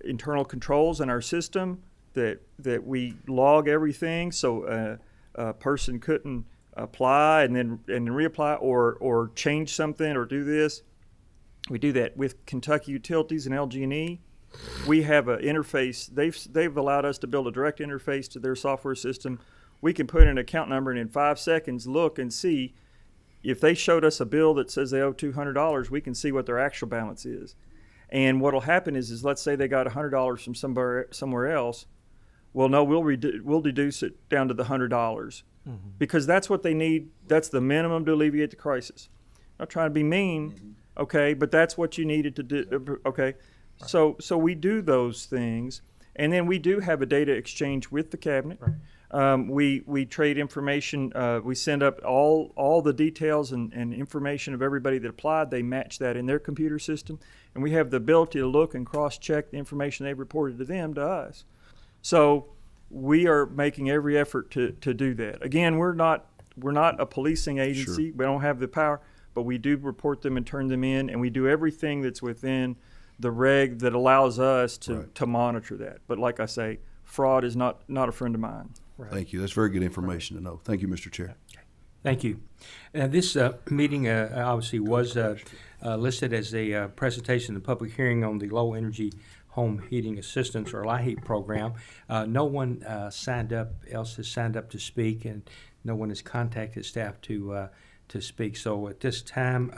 internal controls in our system that we log everything, so a person couldn't apply and then reapply or change something or do this. We do that with Kentucky Utilities and LG&E. We have an interface. They've allowed us to build a direct interface to their software system. We can put in an account number and in 5 seconds look and see if they showed us a bill that says they owe $200. We can see what their actual balance is. And what will happen is let's say they got $100 from somewhere else. Well, no, we'll deduce it down to the $100 because that's what they need. That's the minimum to alleviate the crisis. I'm not trying to be mean, okay, but that's what you needed to do, okay. Right. So we do those things, and then we do have a data exchange with the cabinet. Right. We trade information. We send up all the details and information of everybody that applied. They match that in their computer system, and we have the ability to look and cross-check the information they've reported to them to us. So we are making every effort to do that. Again, we're not a policing agency. Sure. We don't have the power, but we do report them and turn them in, and we do everything that's within the reg that allows us to monitor that. But like I say, fraud is not a friend of mine. Right. Thank you. That's very good information to know. Thank you, Mr. Chair. Thank you. This meeting obviously was listed as a presentation and public hearing on the low energy home heating assistance, or LIHEAP program. No one else has signed up to speak, and no one has contacted staff to to speak. So at this time,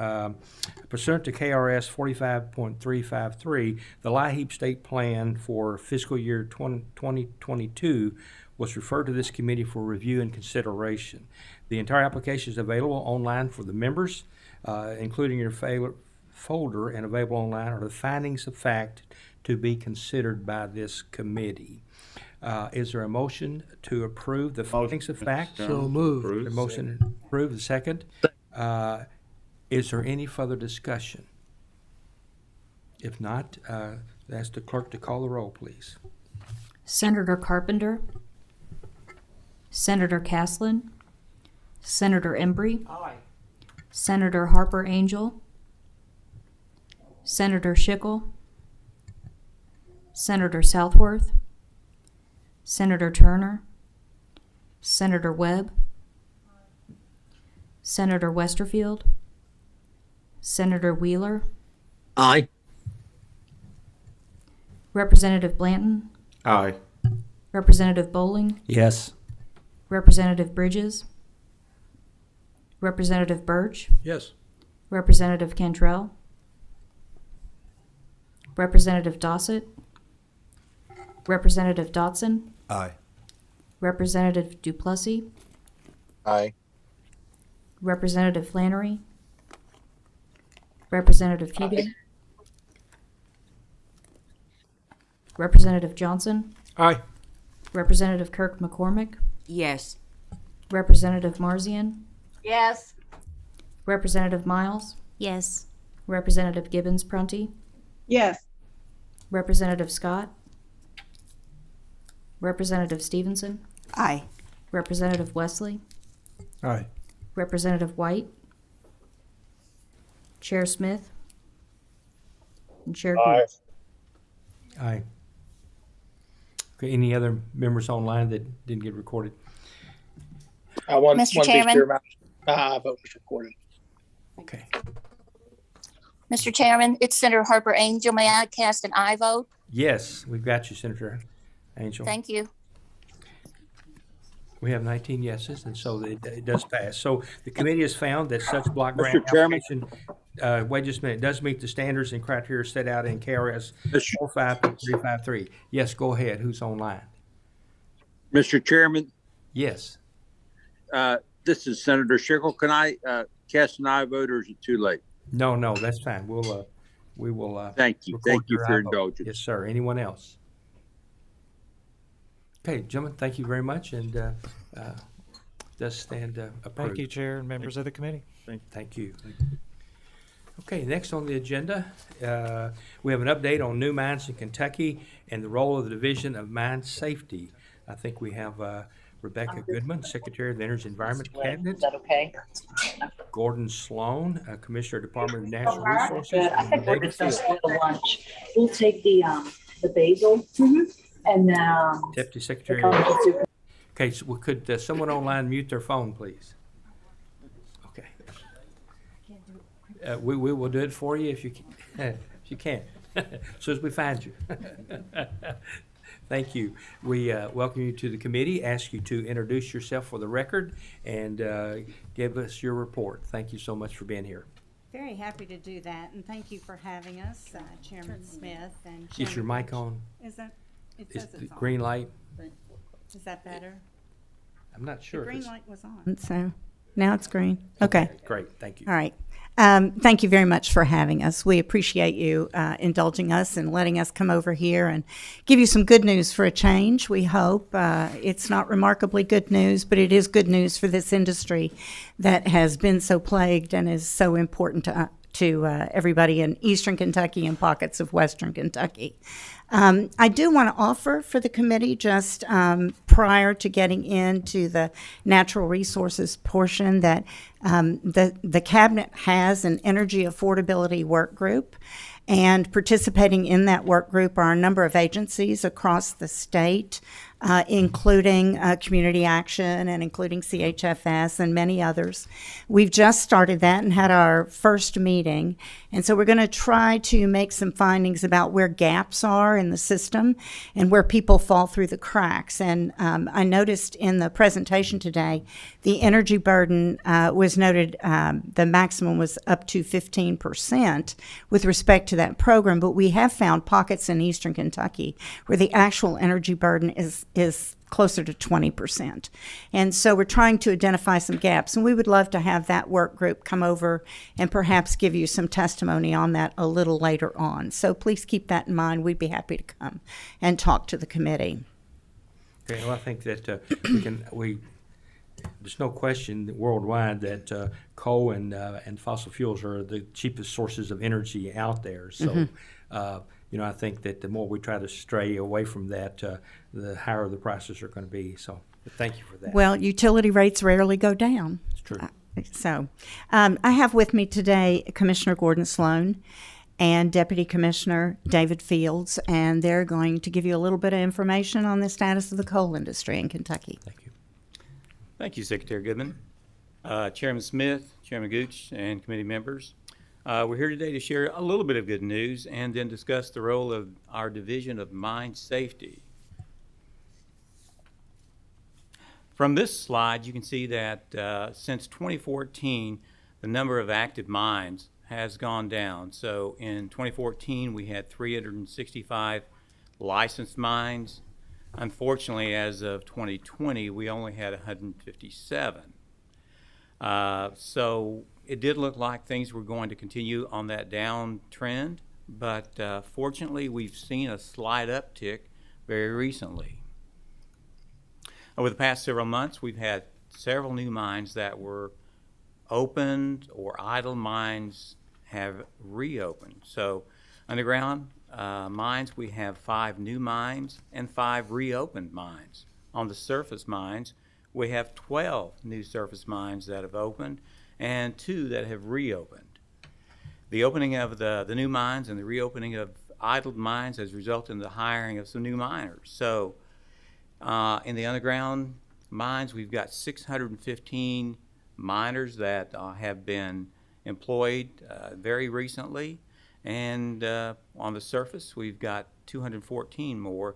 pursuant to KRS 45.353, the LIHEAP state plan for fiscal year 2022 was referred to this committee for review and consideration. The entire application is available online for the members, including your favorite folder, and available online are the findings of fact to be considered by this committee. Is there a motion to approve the findings of fact? So moved. The motion approved. The second. Is there any further discussion? If not, ask the clerk to call the roll, please. Senator Carpenter, Senator Caslin, Senator Embry, Aye. Senator Harper Angel, Senator Schickel, Senator Southworth, Senator Turner, Senator Webb, Senator Westerfield, Senator Wheeler, Aye. Representative Blanton, Aye. Representative Bowling, Yes. Representative Bridges, Representative Birch, Yes. Representative Cantrell, Representative Dossett, Representative Dotson, Aye. Representative Duplessis, Aye. Representative Flannery, Representative Keegan, Representative Johnson, Aye. Representative Kirk McCormick, Yes. Representative Marzian, Yes. Representative Miles, Yes. Representative Gibbons Prunty, Yes. Representative Scott, Representative Stevenson, Aye. Representative Wesley, Aye. Representative White, Chair Smith, and Chair Green. Aye. Okay, any other members online that didn't get recorded? One Mr. piece Chairman? here, vote was recorded. Okay. Mr. Chairman, it's Senator Harper Angel. May I cast an aye vote? Yes, we've got you, Senator Angel. Thank you. We have 19 yeses, and so it does pass. So the committee has found that such block Mr. grant Chairman? application, wait just a minute, does meet the standards and criteria set out in KRS Mr. 45.353. Yes, go ahead. Who's online? Mr. Chairman, Yes. this is Senator Schickel. Can I cast an aye vote, or is it too late? No, that's fine. We will. Thank you. record Thank you your for your aye vote. indulgence. Yes, sir. Anyone else? Okay, gentlemen, thank you very much, and does stand approved. Thank you, Chair and members of the committee. Thank you. Okay, next on the agenda, we have an update on new mines in Kentucky and the role of the Division of Mine Safety. I think we have Rebecca Goodman, Secretary of the Energy Environment Cabinet. Is that okay? Gordon Sloan, Commissioner, Department of Natural Resources. Good. I think we're David just gonna Field, split a lunch. We'll take the basil and Deputy the Secretary. pumpkin soup. Okay, so could someone online mute their phone, please? Okay. We will do it for you if you can. If you can, as soon as we find you. Thank you. We welcome you to the committee, ask you to introduce yourself for the record, and give us your report. Thank you so much for being here. Very happy to do that, and thank you for having us, Chairman Smith and Is your Chairman mic on? Is that, it Is says the it's on. green light? Is that better? I'm not sure. The if green it's- light was on. So now it's green. Okay. Great, thank you. All right. Thank you very much for having us. We appreciate you indulging us and letting us come over here and give you some good news for a change, we hope. It's not remarkably good news, but it is good news for this industry that has been so plagued and is so important to everybody in Eastern Kentucky and pockets of Western Kentucky. I do want to offer for the committee, just prior to getting into the natural resources portion, that the cabinet has an energy affordability work group, and participating in that work group are a number of agencies across the state, including Community Action and including CHFS and many others. We've just started that and had our first meeting, and so we're going to try to make some findings about where gaps are in the system and where people fall through the cracks. And I noticed in the presentation today, the energy burden was noted, the maximum was up to 15% with respect to that program, but we have found pockets in eastern Kentucky where the actual energy burden is closer to 20%. And so we're trying to identify some gaps, and we would love to have that work group come over and perhaps give you some testimony on that a little later on. So please keep that in mind. We'd be happy to come and talk to the committee. Okay, well, I think that there's no question that worldwide that coal and fossil fuels are the cheapest sources of energy out there. So, I think that the more we try to stray away from that, the higher the prices are going to be. So, thank you for that. Well, utility rates rarely go down. It's true. I have with me today Commissioner Gordon Sloan and Deputy Commissioner David Fields, and they're going to give you a little bit of information on the status of the coal industry in Kentucky. Thank you. Thank you, Secretary Goodman, Chairman Smith, Chairman Gooch, and committee members. We're here today to share a little bit of good news and then discuss the role of our Division of Mine Safety. From this slide, you can see that since 2014, the number of active mines has gone down. So in 2014, we had 365 licensed mines. Unfortunately, as of 2020, we only had 157. So it did look like things were going to continue on that downtrend, but fortunately, we've seen a slight uptick very recently. Over the past several months, we've had several new mines that were opened or idle mines have reopened. So underground mines, we have 5 new mines and 5 reopened mines. On the surface mines, we have 12 new surface mines that have opened and 2 that have reopened. The opening of the new mines and the reopening of idled mines has resulted in the hiring of some new miners. So in the underground mines, we've got 615 miners that have been employed very recently. And on the surface, we've got 214 more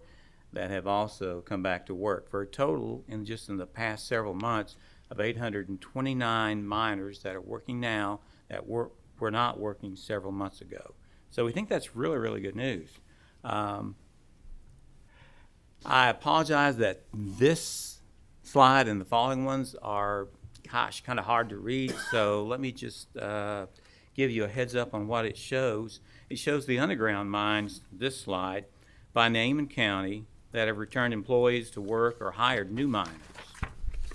that have also come back to work, for a total in the past several months of 829 miners that are working now that were not working several months ago. So we think that's really, really good news. I apologize that this slide and the following ones are, kind of hard to read, so let me just give you a heads up on what it shows. It shows the underground mines, this slide, by name and county that have returned employees to work or hired new miners.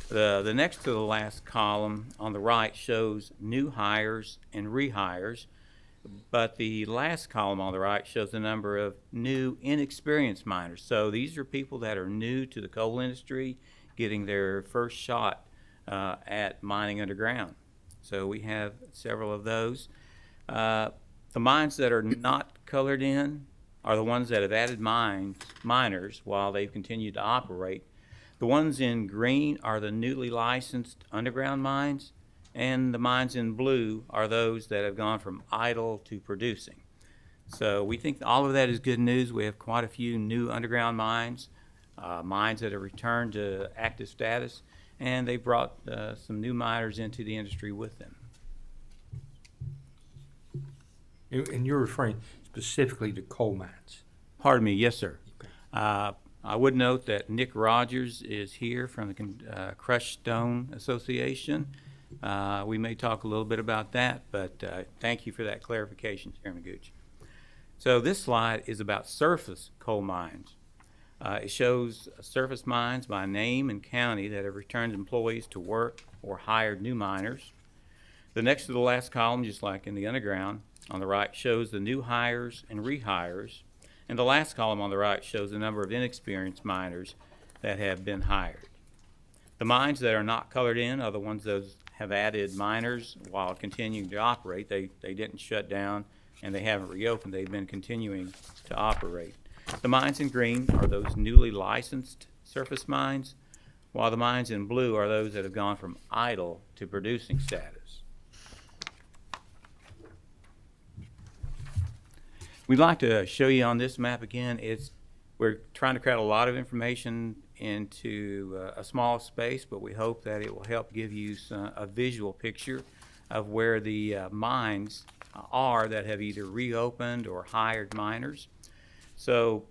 The next to the last column on the right shows new hires and rehires, but the last column on the right shows the number of new inexperienced miners. So these are people that are new to the coal industry, getting their first shot at mining underground. So we have several of those. The mines that are not colored in are the ones that have added miners while they've continued to operate. The ones in green are the newly licensed underground mines, and the mines in blue are those that have gone from idle to producing. So we think all of that is good news. We have quite a few new underground mines, mines that have returned to active status, and they brought some new miners into the industry with them. And you're referring specifically to coal mines? Pardon me, yes, sir. Okay. I would note that Nick Rogers is here from the Crushed Stone Association. We may talk a little bit about that, but thank you for that clarification, Chairman Gooch. So this slide is about surface coal mines. It shows surface mines by name and county that have returned employees to work or hired new miners. The next to the last column, just like in the underground, on the right shows the new hires and rehires, and the last column on the right shows the number of inexperienced miners that have been hired. The mines that are not colored in are the ones that have added miners while continuing to operate. They didn't shut down and they haven't reopened. They've been continuing to operate. The mines in green are those newly licensed surface mines, while the mines in blue are those that have gone from idle to producing status. We'd like to show you on this map again. We're trying to crowd a lot of information into a small space, but we hope that it will help give you a visual picture of where the mines are that have either reopened or hired miners. So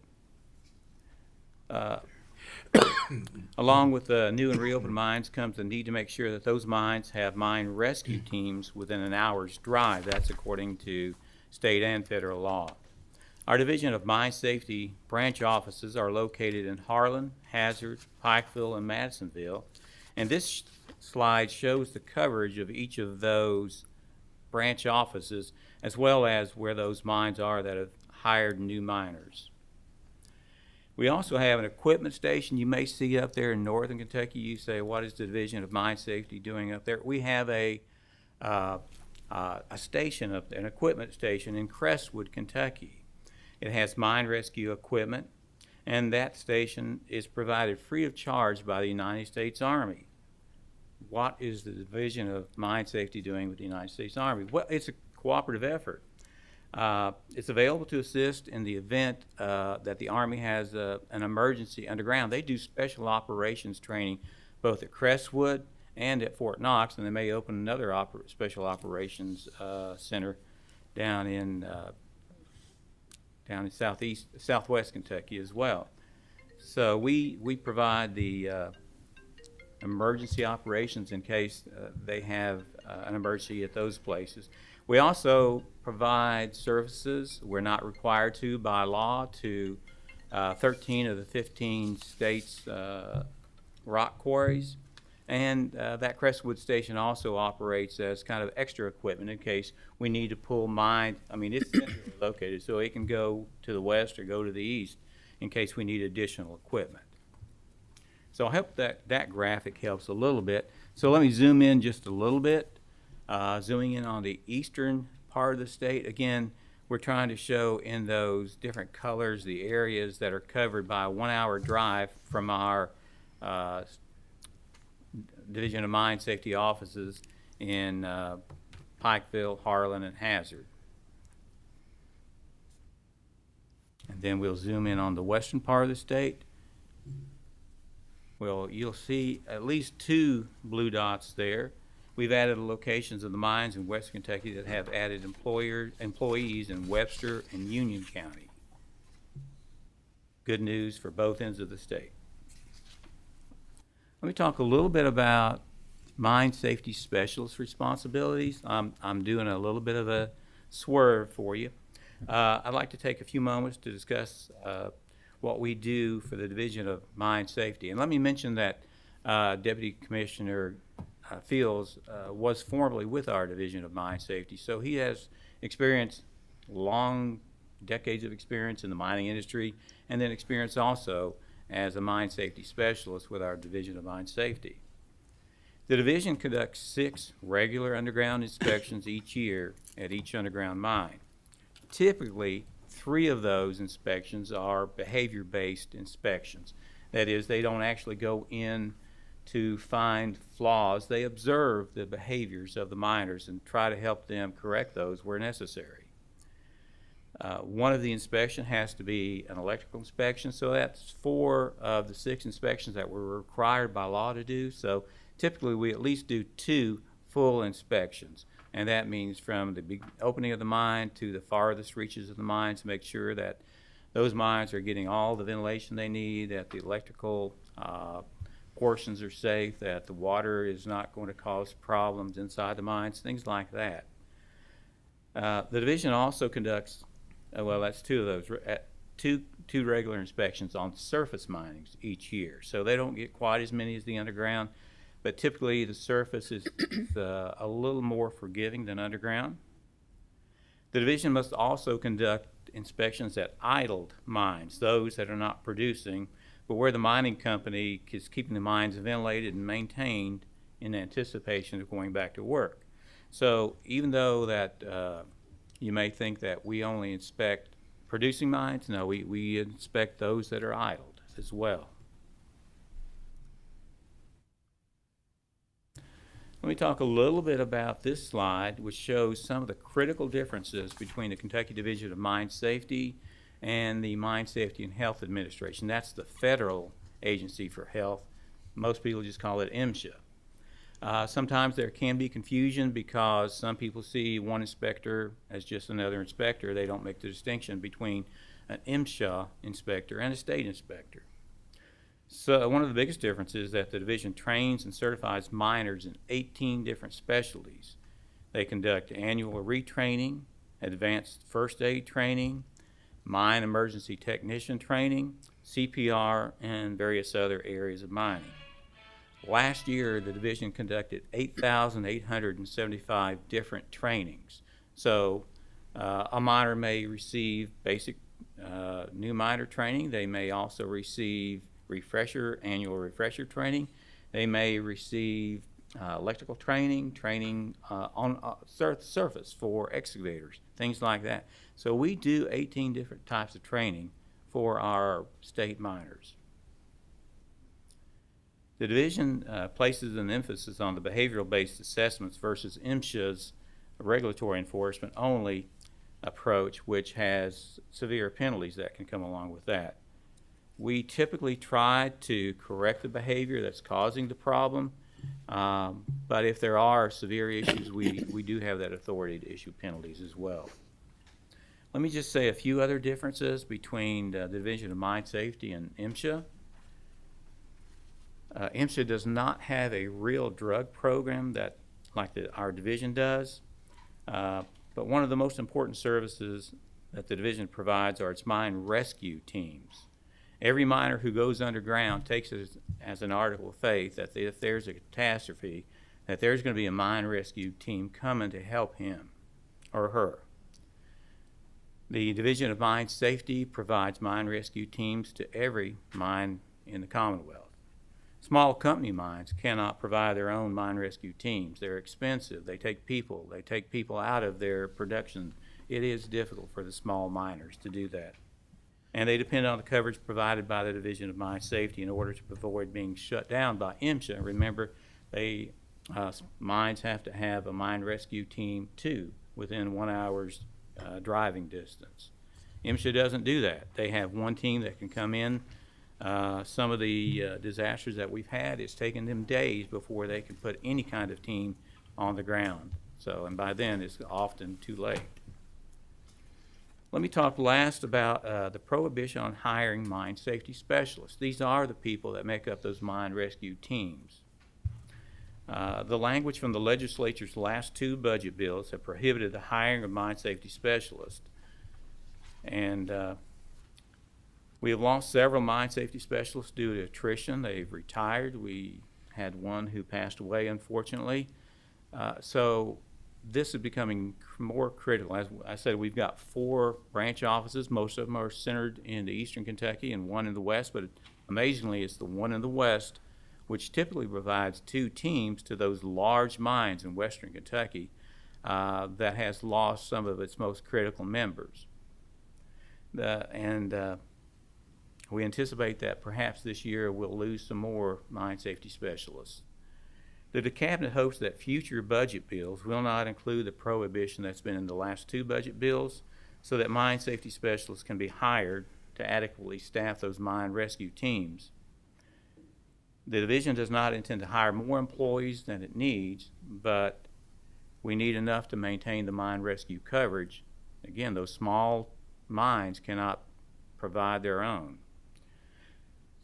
along with the new and reopened mines comes the need to make sure that those mines have mine rescue teams within an hour's drive. That's according to state and federal law. Our Division of Mine Safety branch offices are located in Harlan, Hazard, Pikeville, and Madisonville. And this slide shows the coverage of each of those branch offices, as well as where those mines are that have hired new miners. We also have an equipment station. You may see up there in northern Kentucky. You say, what is the Division of Mine Safety doing up there? We have a station up there, an equipment station in Crestwood, Kentucky. It has mine rescue equipment, and that station is provided free of charge by the United States Army. What is the Division of Mine Safety doing with the United States Army? Well, it's a cooperative effort. It's available to assist in the event that the Army has an emergency underground. They do special operations training both at Crestwood and at Fort Knox, and they may open another special operations center down in southwest Kentucky as well. So we provide the emergency operations in case they have an emergency at those places. We also provide services. We're not required to by law to 13 of the 15 states' rock quarries. And that Crestwood station also operates as kind of extra equipment in case we need to pull mine. I mean, it's centrally located, so it can go to the west or go to the east in case we need additional equipment. So I hope that graphic helps a little bit. So let me zoom in just a little bit. Zooming in on the eastern part of the state. Again, we're trying to show in those different colors the areas that are covered by a 1 hour drive from our Division of Mine Safety offices in Pikeville, Harlan, and Hazard. And then we'll zoom in on the western part of the state. Well, you'll see at least 2 blue dots there. We've added locations of the mines in West Kentucky that have added employees in Webster and Union County. Good news for both ends of the state. Let me talk a little bit about mine safety specialist responsibilities. I'm doing a little bit of a swerve for you. I'd like to take a few moments to discuss what we do for the Division of Mine Safety. And let me mention that Deputy Commissioner Fields was formerly with our Division of Mine Safety, so he has decades of experience in the mining industry, and then experience also as a mine safety specialist with our Division of Mine Safety. The division conducts 6 regular underground inspections each year at each underground mine. Typically, 3 of those inspections are behavior-based inspections. That is, they don't actually go in to find flaws. They observe the behaviors of the miners and try to help them correct those where necessary. One of the inspections has to be an electrical inspection, so that's 4 of the 6 inspections that we're required by law to do. So typically we at least do 2 full inspections, and that means from the opening of the mine to the farthest reaches of the mine to make sure that those mines are getting all the ventilation they need, that the electrical portions are safe, that the water is not going to cause problems inside the mines, things like that. The division also conducts, well, that's 2 of those, two regular inspections on surface minings each year. So they don't get quite as many as the underground, but typically the surface is a little more forgiving than underground. The division must also conduct inspections at idled mines, those that are not producing, but where the mining company is keeping the mines ventilated and maintained in anticipation of going back to work. So even though that you may think that we only inspect producing mines, no, we inspect those that are idled as well. Let me talk a little bit about this slide, which shows some of the critical differences between the Kentucky Division of Mine Safety and the Mine Safety and Health Administration. That's the federal agency for health. Most people just call it MSHA. Sometimes there can be confusion because some people see one inspector as just another inspector. They don't make the distinction between an MSHA inspector and a state inspector. So one of the biggest differences is that the division trains and certifies miners in 18 different specialties. They conduct annual retraining, advanced first aid training, mine emergency technician training, CPR, and various other areas of mining. Last year, the division conducted 8,875 different trainings. So a miner may receive basic new miner training. They may also receive annual refresher training. They may receive electrical training on surface for excavators, things like that. So we do 18 different types of training for our state miners. The division places an emphasis on the behavioral-based assessments versus MSHA's regulatory enforcement only approach, which has severe penalties that can come along with that. We typically try to correct the behavior that's causing the problem, but if there are severe issues, we do have that authority to issue penalties as well. Let me just say a few other differences between the Division of Mine Safety and MSHA. MSHA does not have a real drug program like our division does, but one of the most important services that the division provides are its mine rescue teams. Every miner who goes underground takes it as an article of faith that if there's a catastrophe, that there's going to be a mine rescue team coming to help him or her. The Division of Mine Safety provides mine rescue teams to every mine in the Commonwealth. Small company mines cannot provide their own mine rescue teams. They're expensive. They take people out of their production. It is difficult for the small miners to do that. And they depend on the coverage provided by the Division of Mine Safety in order to avoid being shut down by MSHA. Remember, mines have to have a mine rescue team too within 1 hour's driving distance. MSHA doesn't do that. They have one team that can come in. Some of the disasters that we've had, it's taken them days before they can put any kind of team on the ground. And by then it's often too late. Let me talk last about the prohibition on hiring mine safety specialists. These are the people that make up those mine rescue teams. The language from the legislature's last 2 budget bills have prohibited the hiring of mine safety specialists. And we have lost several mine safety specialists due to attrition. They've retired. We had one who passed away, unfortunately. So this is becoming more critical. As I said, we've got 4 branch offices. Most of them are centered in the eastern Kentucky and one in the west, but amazingly it's the one in the west which typically provides 2 teams to those large mines in western Kentucky that has lost some of its most critical members. We anticipate that perhaps this year we'll lose some more mine safety specialists. The Cabinet hopes that future budget bills will not include the prohibition that's been in the last 2 budget bills so that mine safety specialists can be hired to adequately staff those mine rescue teams. The division does not intend to hire more employees than it needs, but we need enough to maintain the mine rescue coverage. Again, those small mines cannot provide their own.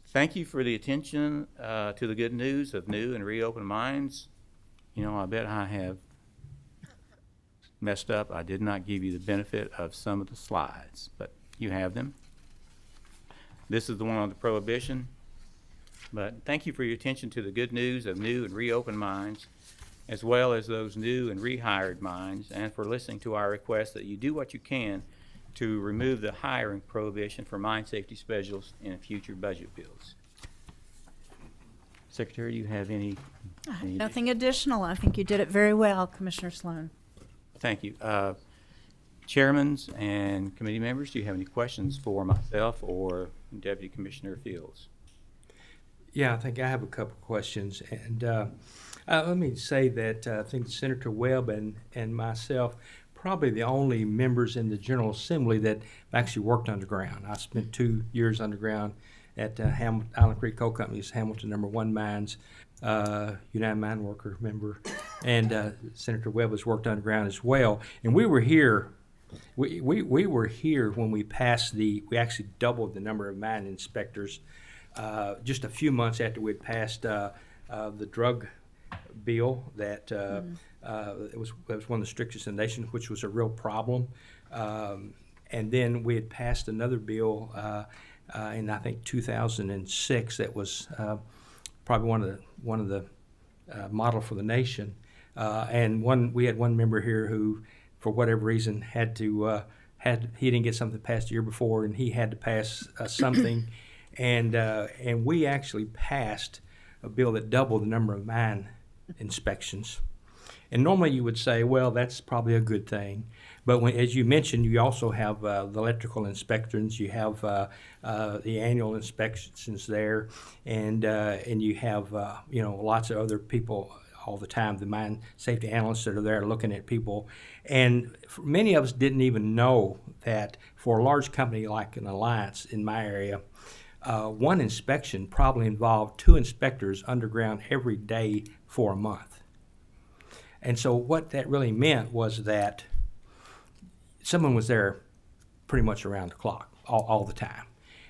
Thank you for the attention to the good news of new and reopened mines. I bet I have messed up. I did not give you the benefit of some of the slides, but you have them. This is the one on the prohibition. But thank you for your attention to the good news of new and reopened mines, as well as those new and rehired mines, and for listening to our request that you do what you can to remove the hiring prohibition for mine safety specialists in future budget bills. Secretary, do you have any? Nothing additional. I think you did it very well, Commissioner Sloan. Thank you. Chairmans and committee members, do you have any questions for myself or Deputy Commissioner Fields? Yeah, I think I have a couple questions. And Let me say that I think Senator Webb and myself probably the only members in the General Assembly that actually worked underground. I spent 2 years underground at Island Creek Coal Company's Hamilton No. 1 mines, United Mine Worker member, and Senator Webb has worked underground as well. And we were here. We were here when we passed we actually doubled the number of mine inspectors just a few months after we'd passed the drug bill that it was one of the strictest in the nation, which was a real problem. And then we had passed another bill in I think 2006 that was probably one of the model for the nation. And we had one member here who, for whatever reason, he didn't get something passed the year before, and he had to pass something, and we actually passed a bill that doubled the number of mine inspections. And normally you would say, well, that's probably a good thing. But as you mentioned, you also have the electrical inspections, you have the annual inspections there, and you have lots of other people all the time, the mine safety analysts that are there looking at people. And many of us didn't even know that for a large company like an Alliance in my area, one inspection probably involved 2 inspectors underground every day for a month. And so what that really meant was that someone was there pretty much around the clock, all the time.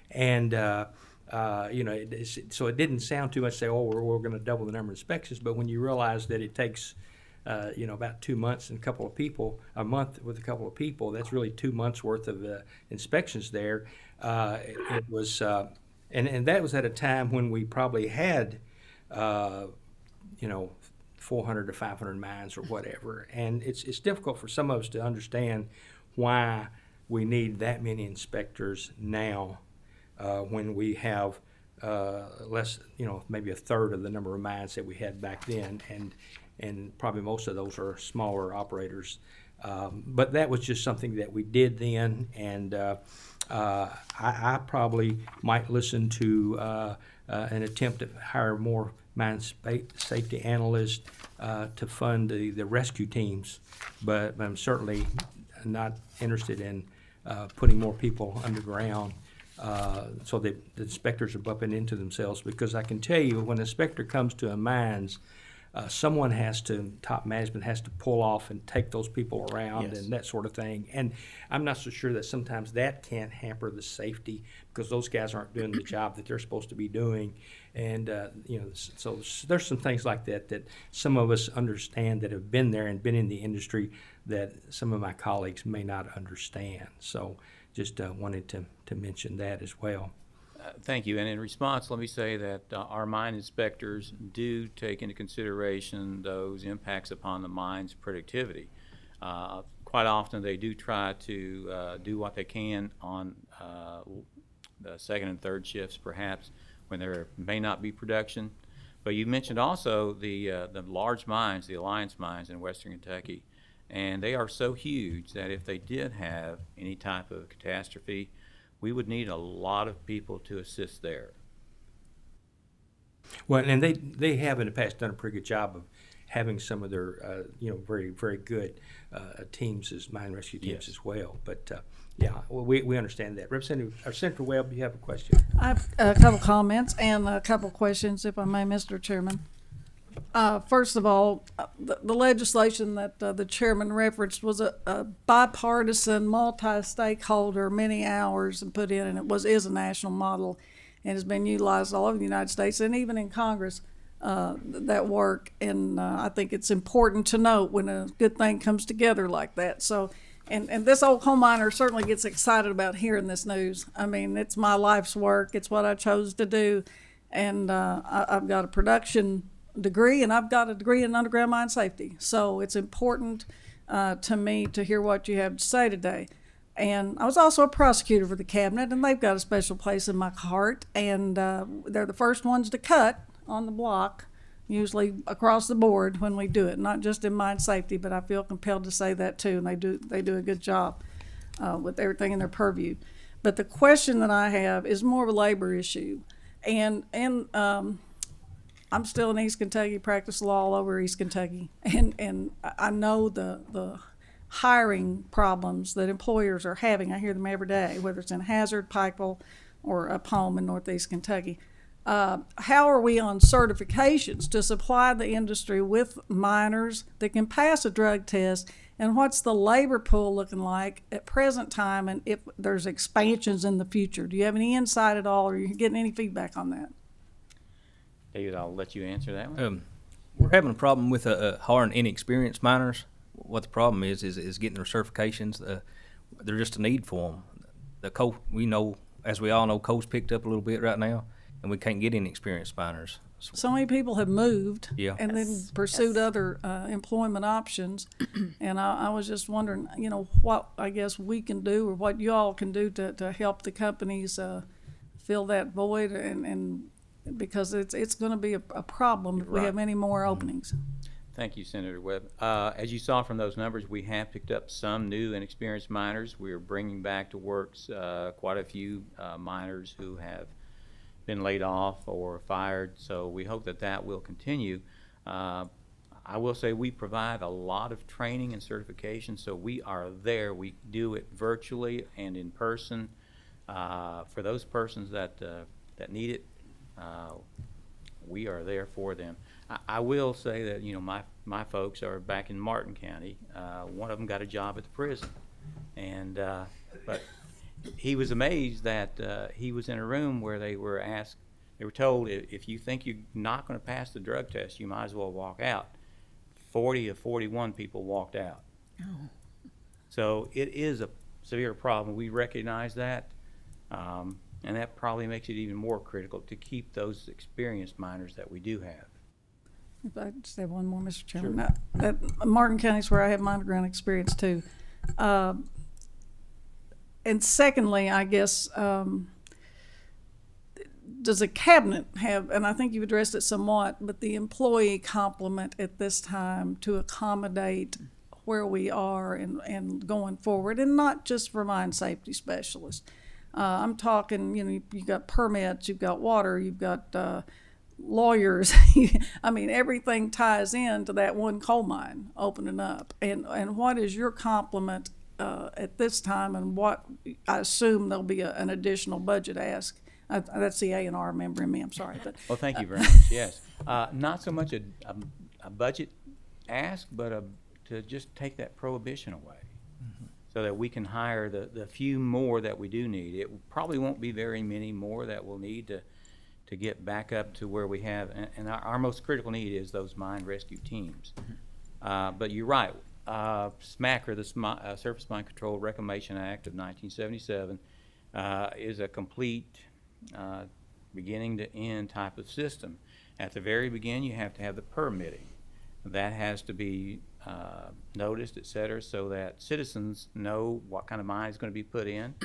And so it didn't sound too much to say, oh, we're going to double the number of inspections, but when you realize that it takes about 2 months and a month with a couple of people, that's really 2 months worth of inspections there. It was, and that was at a time when we probably had, 400 to 500 mines or whatever. And it's difficult for some of us to understand why we need that many inspectors now when we have less, maybe a third of the number of mines that we had back then, and probably most of those are smaller operators. But that was just something that we did then, and I probably might listen to an attempt to hire more mine safety analysts to fund the rescue teams, but I'm certainly not interested in putting more people underground so that the inspectors are bumping into themselves, because I can tell you when an inspector comes to a mines, top management has to pull off and take those people around and that sort of thing. And I'm not so sure that sometimes that can't hamper the safety, because those guys aren't doing the job that they're supposed to be doing. And, so there's some things like that some of us understand that have been there and been in the industry that some of my colleagues may not understand. So just wanted to mention that as well. Thank you. And in response, let me say that our mine inspectors do take into consideration those impacts upon the mine's productivity. Quite often they do try to do what they can on the second and third shifts, perhaps, when there may not be production. But you mentioned also the large mines, the Alliance mines in Western Kentucky, and they are so huge that if they did have any type of catastrophe, we would need a lot of people to assist there. Well, and they have in the past done a pretty good job of having some of their very, very good teams as mine rescue teams as well. But we understand that. Senator Webb, you have a question? I have a couple comments and a couple questions, if I may, Mr. Chairman. First of all, the legislation that the chairman referenced was a bipartisan, multi-stakeholder, many hours and put in, and it is a national model and has been utilized all over the United States and even in Congress, that work. And I think it's important to note when a good thing comes together like that. So, and this old coal miner certainly gets excited about hearing this news. I mean, it's my life's work. It's what I chose to do. And I've got a production degree, and I've got a degree in underground mine safety. So it's important to me to hear what you have to say today. And I was also a prosecutor for the cabinet, and they've got a special place in my heart. And they're the first ones to cut on the block, usually across the board when we do it, not just in mine safety, but I feel compelled to say that too. And they do a good job with everything in their purview. But the question that I have is more of a labor issue. And I'm still in East Kentucky, practice law all over East Kentucky, and I know the hiring problems that employers are having. I hear them every day, whether it's in Hazard, Pikeville, or up home in Northeast Kentucky. How are we on certifications to supply the industry with miners that can pass a drug test? And what's the labor pool looking like at present time, and if there's expansions in the future? Do you have any insight at all, or are you getting any feedback on that? David, I'll let you answer that one. We're having a problem with hiring inexperienced miners. What the problem is getting their certifications. There's just a need for them. The coal, we know, as we all know, coal's picked up a little bit right now, and we can't get inexperienced miners. So many people have moved and then pursued Yes. other employment options. And I was just wondering, you know, what I guess we can do or what you all can do to help the companies fill that void, and because it's going to be a problem if we have any more openings. Thank you, Senator Webb. As you saw from those numbers, we have picked up some new and experienced miners. We are bringing back to works quite a few miners who have been laid off or fired, so we hope that that will continue. I will say we provide a lot of training and certification, so we are there. We do it virtually and in person for those persons that need it. We are there for them. I will say that, you know, my folks are back in Martin County. One of them got a job at the prison, and but he was amazed that he was in a room where they were told, if you think you're not going to pass the drug test, you might as well walk out. 40 of 41 people walked out. Oh. So it is a severe problem. We recognize that, and that probably makes it even more critical to keep those experienced miners that we do have. If I just have one more, Mr. Chairman. Martin County is where I have my underground experience too. And secondly, I guess, does the cabinet have, and I think you've addressed it somewhat, but the employee complement at this time to accommodate where we are and going forward, and not just for mine safety specialists. I'm talking, you know, you've got permits, you've got water, you've got lawyers. I mean, everything ties into that one coal mine opening up. And what is your complement at this time, and what I assume there'll be an additional budget ask? That's the A&R member in me. I'm sorry, but well, thank you very much. Yes, not so much a budget ask, but to just take that prohibition away, so that we can hire the few more that we do need. It probably won't be very many more that we'll need to get back up to where we have, and our most critical need is those mine rescue teams. But you're right. SMACR, the Surface Mine Control Reclamation Act of 1977, is a complete beginning to end type of system. At the very beginning, you have to have the permitting. That has to be noticed, et cetera, so that citizens know what kind of mine is going to be put in.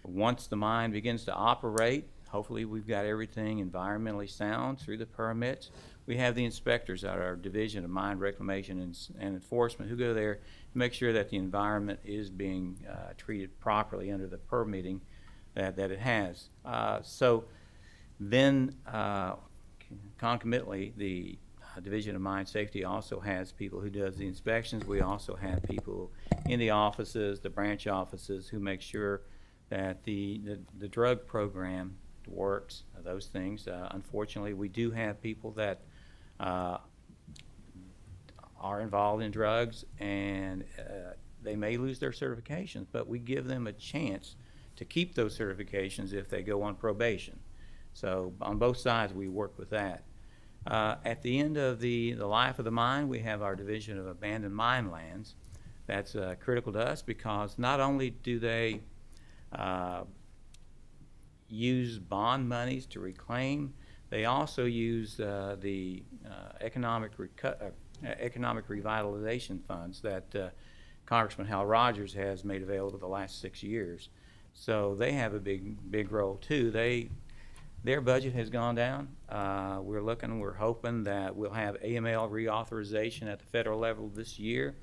Once the mine begins to operate, hopefully we've got everything environmentally sound through the permits. We have the inspectors at our Division of Mine Reclamation and Enforcement who go there to make sure that the environment is being treated properly under the permitting that it has. So then concomitantly, the Division of Mine Safety also has people who does the inspections. We also have people in the offices, the branch offices, who make sure that the drug program works, those things. Unfortunately, we do have people that are involved in drugs, and they may lose their certifications, but we give them a chance to keep those certifications if they go on probation. So on both sides, we work with that. At the end of the life of the mine, we have our Division of Abandoned Mine Lands. That's critical to us because not only do they use bond monies to reclaim, they also use the economic revitalization funds that Congressman Hal Rogers has made available the last 6 years. So they have a big role too. Their budget has gone down. We're hoping that we'll have AML reauthorization at the federal level this year,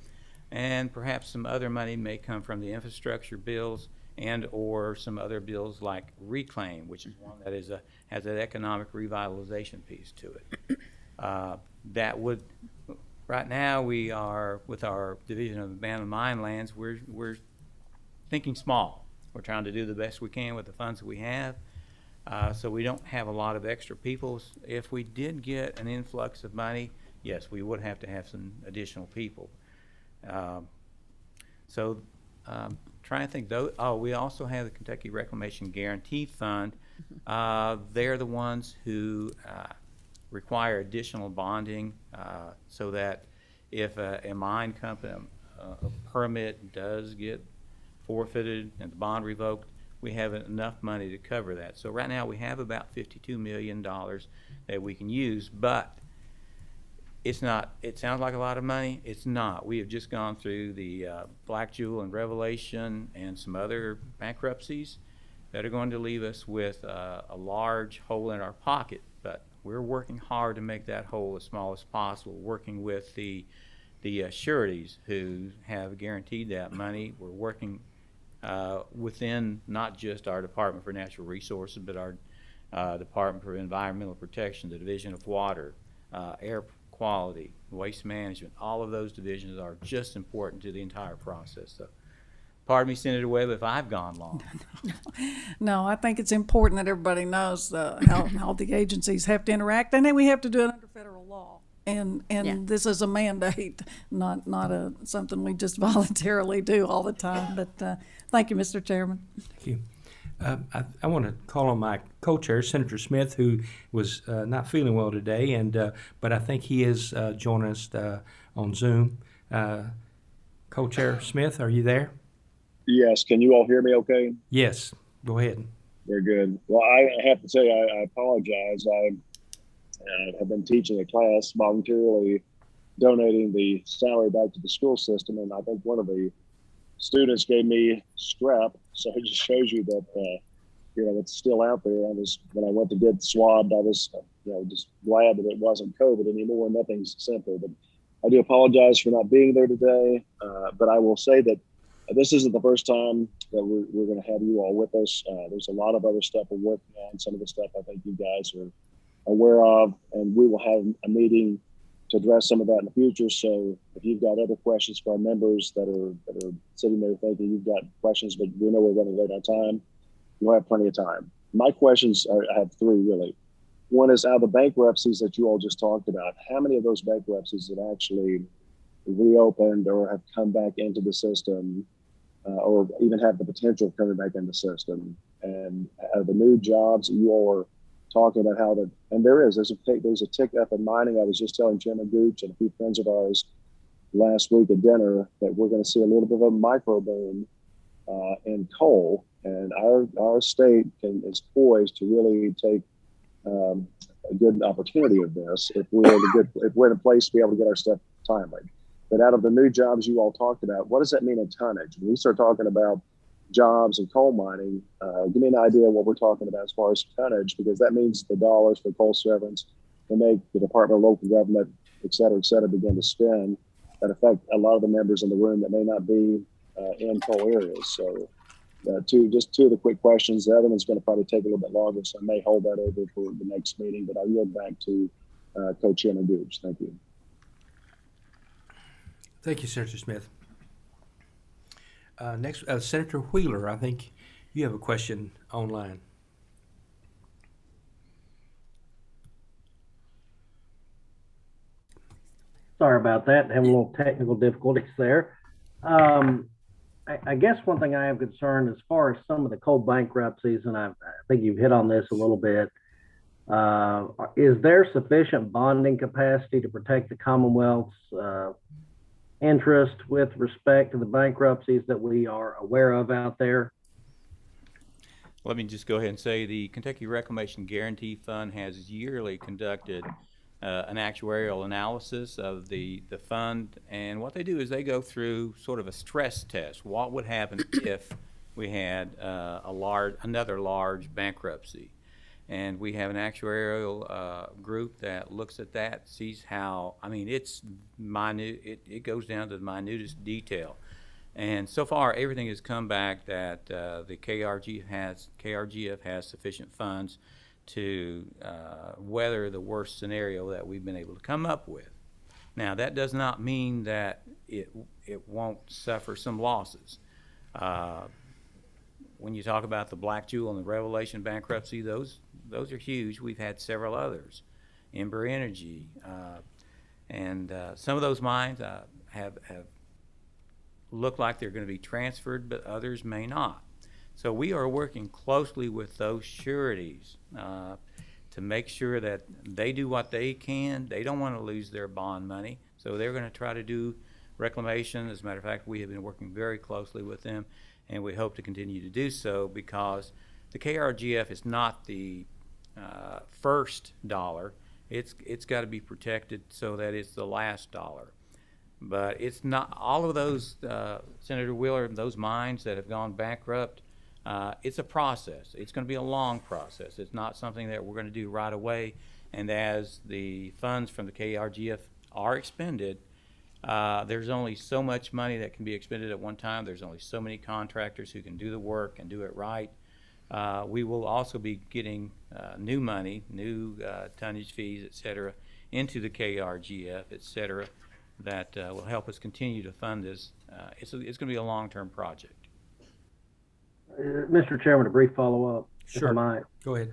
and perhaps some other money may come from the infrastructure bills and or some other bills like reclaim, which is one that has an economic revitalization piece to it. That would, right now we are, with our Division of Abandoned Mine Lands, we're thinking small. We're trying to do the best we can with the funds that we have. So we don't have a lot of extra people. If we did get an influx of money, yes, we would have to have some additional people. Trying to think though, we also have the Kentucky Reclamation Guarantee Fund. They're the ones who require additional bonding so that if a mine company, a permit does get forfeited and the bond revoked, we have enough money to cover that. So right now we have about $52 million that we can use, but it's not, it sounds like a lot of money. It's not. We have just gone through the Black Jewel and Revelation and some other bankruptcies that are going to leave us with a large hole in our pocket, but we're working hard to make that hole as small as possible, working with the sureties who have guaranteed that money. We're working within not just our Department for Natural Resources, but our Department for Environmental Protection, the Division of Water, Air Quality, Waste Management. All of those divisions are just important to the entire process. So, pardon me, Senator Webb, if I've gone long. No, I think it's important that everybody knows how the agencies have to interact, and then we have to do it under federal law. And this is a mandate, not something we just voluntarily do all the time. But thank you, Mr. Chairman. Thank you. I want to call on my co-chair, Senator Smith, who was not feeling well today, but I think he is joining us on Zoom. Co-chair Smith, are you there? Yes. Can you all hear me okay? Yes. Go ahead. Very good. Well, I have to say I apologize. I have been teaching a class, voluntarily donating the salary back to the school system, and I think one of the students gave me strep, so it just shows you that it's still out there. When I went to get swabbed, I was just glad that it wasn't COVID anymore. Nothing's simple, but I do apologize for not being there today. But I will say that this isn't the first time that we're going to have you all with us. There's a lot of other stuff we're working on. Some of the stuff I think you guys are aware of, and we will have a meeting to address some of that in the future. So if you've got other questions for our members that are sitting there thinking you've got questions, but we know we're running late on time, you'll have plenty of time. My questions I have three really. One is, out of the bankruptcies that you all just talked about, how many of those bankruptcies have actually reopened or have come back into the system, or even have the potential of coming back in the system? And the new jobs you all are talking about, how that, and there's a tick up in mining. I was just telling Chairman Gooch and a few friends of ours last week at dinner that we're going to see a little bit of a micro boom in coal, and our state is poised to really take a good opportunity of this if we're in a place to be able to get our stuff timely. But out of the new jobs you all talked about, what does that mean in tonnage? When we start talking about jobs in coal mining, give me an idea of what we're talking about as far as tonnage, because that means the dollars for coal severance to make the Department of Local Government, et cetera, begin to spend that affect a lot of the members in the room that may not be in coal areas. So two of the quick questions. The other one's going to probably take a little bit longer, so I may hold that over for the next meeting, but I'll yield back to Co-Chairman Gooch. Thank you. Thank you, Senator Smith. Next, Senator Wheeler, I think you have a question online. Sorry about that. Having a little technical difficulties there. I guess one thing I am concerned as far as some of the coal bankruptcies, and I think you've hit on this a little bit, is there sufficient bonding capacity to protect the Commonwealth's interest with respect to the bankruptcies that we are aware of out there? Let me just go ahead and say the Kentucky Reclamation Guarantee Fund has yearly conducted an actuarial analysis of the fund, and what they do is they go through sort of a stress test. What would happen if we had another large bankruptcy? And we have an actuarial group that looks at that, sees how, I mean, it's minute, it goes down to the minutest detail. And so far, everything has come back that the KRGF has sufficient funds to weather the worst scenario that we've been able to come up with. Now, that does not mean that it won't suffer some losses. When you talk about the Black Jewel and the Revelation bankruptcy, those are huge. We've had several others, Ember Energy, and some of those mines have look like they're going to be transferred, but others may not. So we are working closely with those sureties to make sure that they do what they can. They don't want to lose their bond money, so they're going to try to do reclamation. As a matter of fact, we have been working very closely with them, and we hope to continue to do so, because the KRGF is not the first dollar. It's got to be protected so that it's the last dollar. But it's not all of those, Senator Wheeler, those mines that have gone bankrupt. It's a process. It's going to be a long process. It's not something that we're going to do right away. And as the funds from the KRGF are expended, there's only so much money that can be expended at one time. There's only so many contractors who can do the work and do it right. We will also be getting new money, new tonnage fees, et cetera, into the KRGF, et cetera, that will help us continue to fund this. It's going to be a long-term project. Mr. Chairman, a brief follow-up, if I might. Go ahead.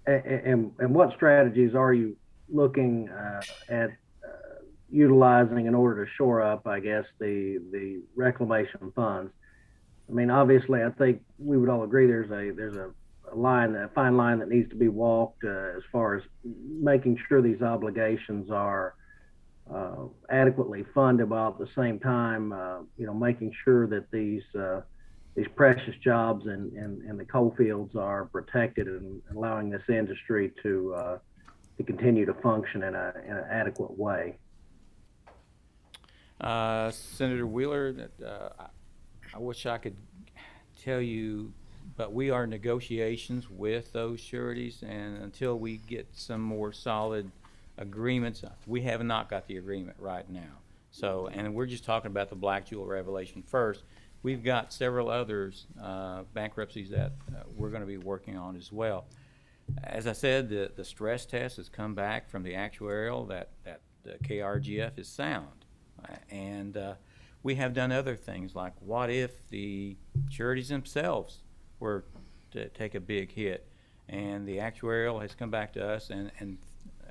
And what strategies are you looking at utilizing in order to shore up, I guess, the reclamation funds? I mean, obviously, I think we would all agree there's a line, a fine line that needs to be walked as far as making sure these obligations are adequately funded, while at the same time, making sure that these precious jobs in the coal fields are protected and allowing this industry to continue to function in an adequate way. Senator Wheeler, I wish I could tell you, but we are in negotiations with those sureties, and until we get some more solid agreements, we have not got the agreement right now. So, and we're just talking about the Black Jewel Revelation first. We've got several others, bankruptcies that we're going to be working on as well. As I said, the stress test has come back from the actuarial that the KRGF is sound. And we have done other things, like what if the sureties themselves were to take a big hit? And the actuarial has come back to us, and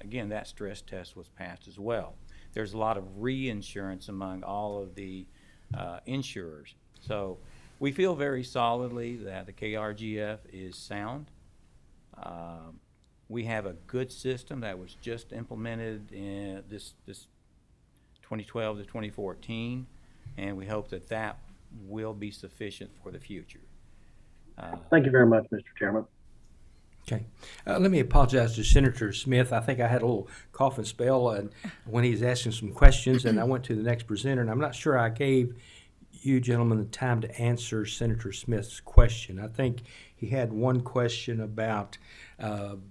again, that stress test was passed as well. There's a lot of reinsurance among all of the insurers. So we feel very solidly that the KRGF is sound. We have a good system that was just implemented in this 2012 to 2014, and we hope that that will be sufficient for the future. Thank you very much, Mr. Chairman. Okay. Let me apologize to Senator Smith. I think I had a little cough and spell and when he was asking some questions, and I went to the next presenter, and I'm not sure I gave you gentlemen the time to answer Senator Smith's question. I think he had one question about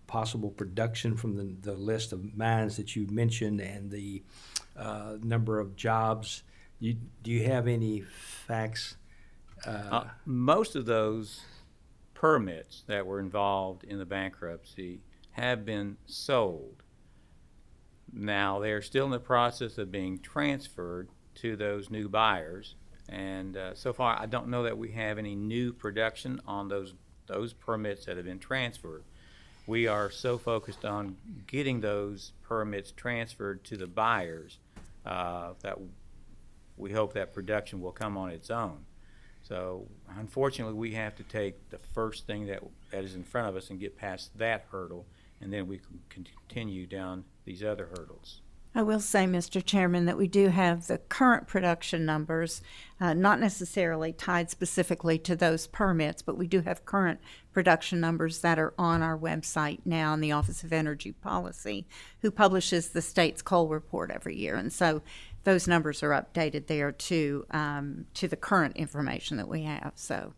possible production from the list of mines that you mentioned and the number of jobs. Do you have any facts? Most of those permits that were involved in the bankruptcy have been sold. Now, they're still in the process of being transferred to those new buyers. And so far, I don't know that we have any new production on those permits that have been transferred. We are so focused on getting those permits transferred to the buyers that we hope that production will come on its own. So unfortunately, we have to take the first thing that is in front of us and get past that hurdle, and then we can continue down these other hurdles. I will say, Mr. Chairman, that we do have the current production numbers, not necessarily tied specifically to those permits, but we do have current production numbers that are on our website now in the Office of Energy Policy, who publishes the state's coal report every year. And so those numbers are updated there to the current information that we have. So,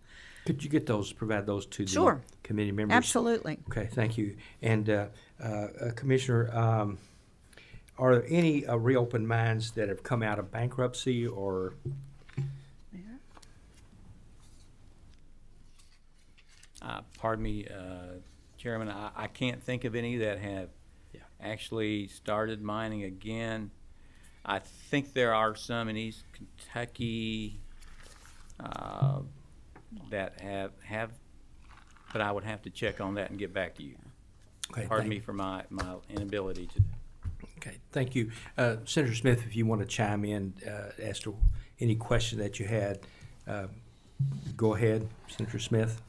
could you provide those to the Sure. committee members? Absolutely. Okay, thank you. And Commissioner, are there any reopened mines that have come out of bankruptcy or? Pardon me, Chairman, I can't think of any that have actually started mining again. I think there are some in East Kentucky that have, but I would have to check on that and get back to you. Okay, Pardon me for my inability to. Okay, thank you. Senator Smith, if you want to chime in as to any question that you had, go ahead, Senator Smith.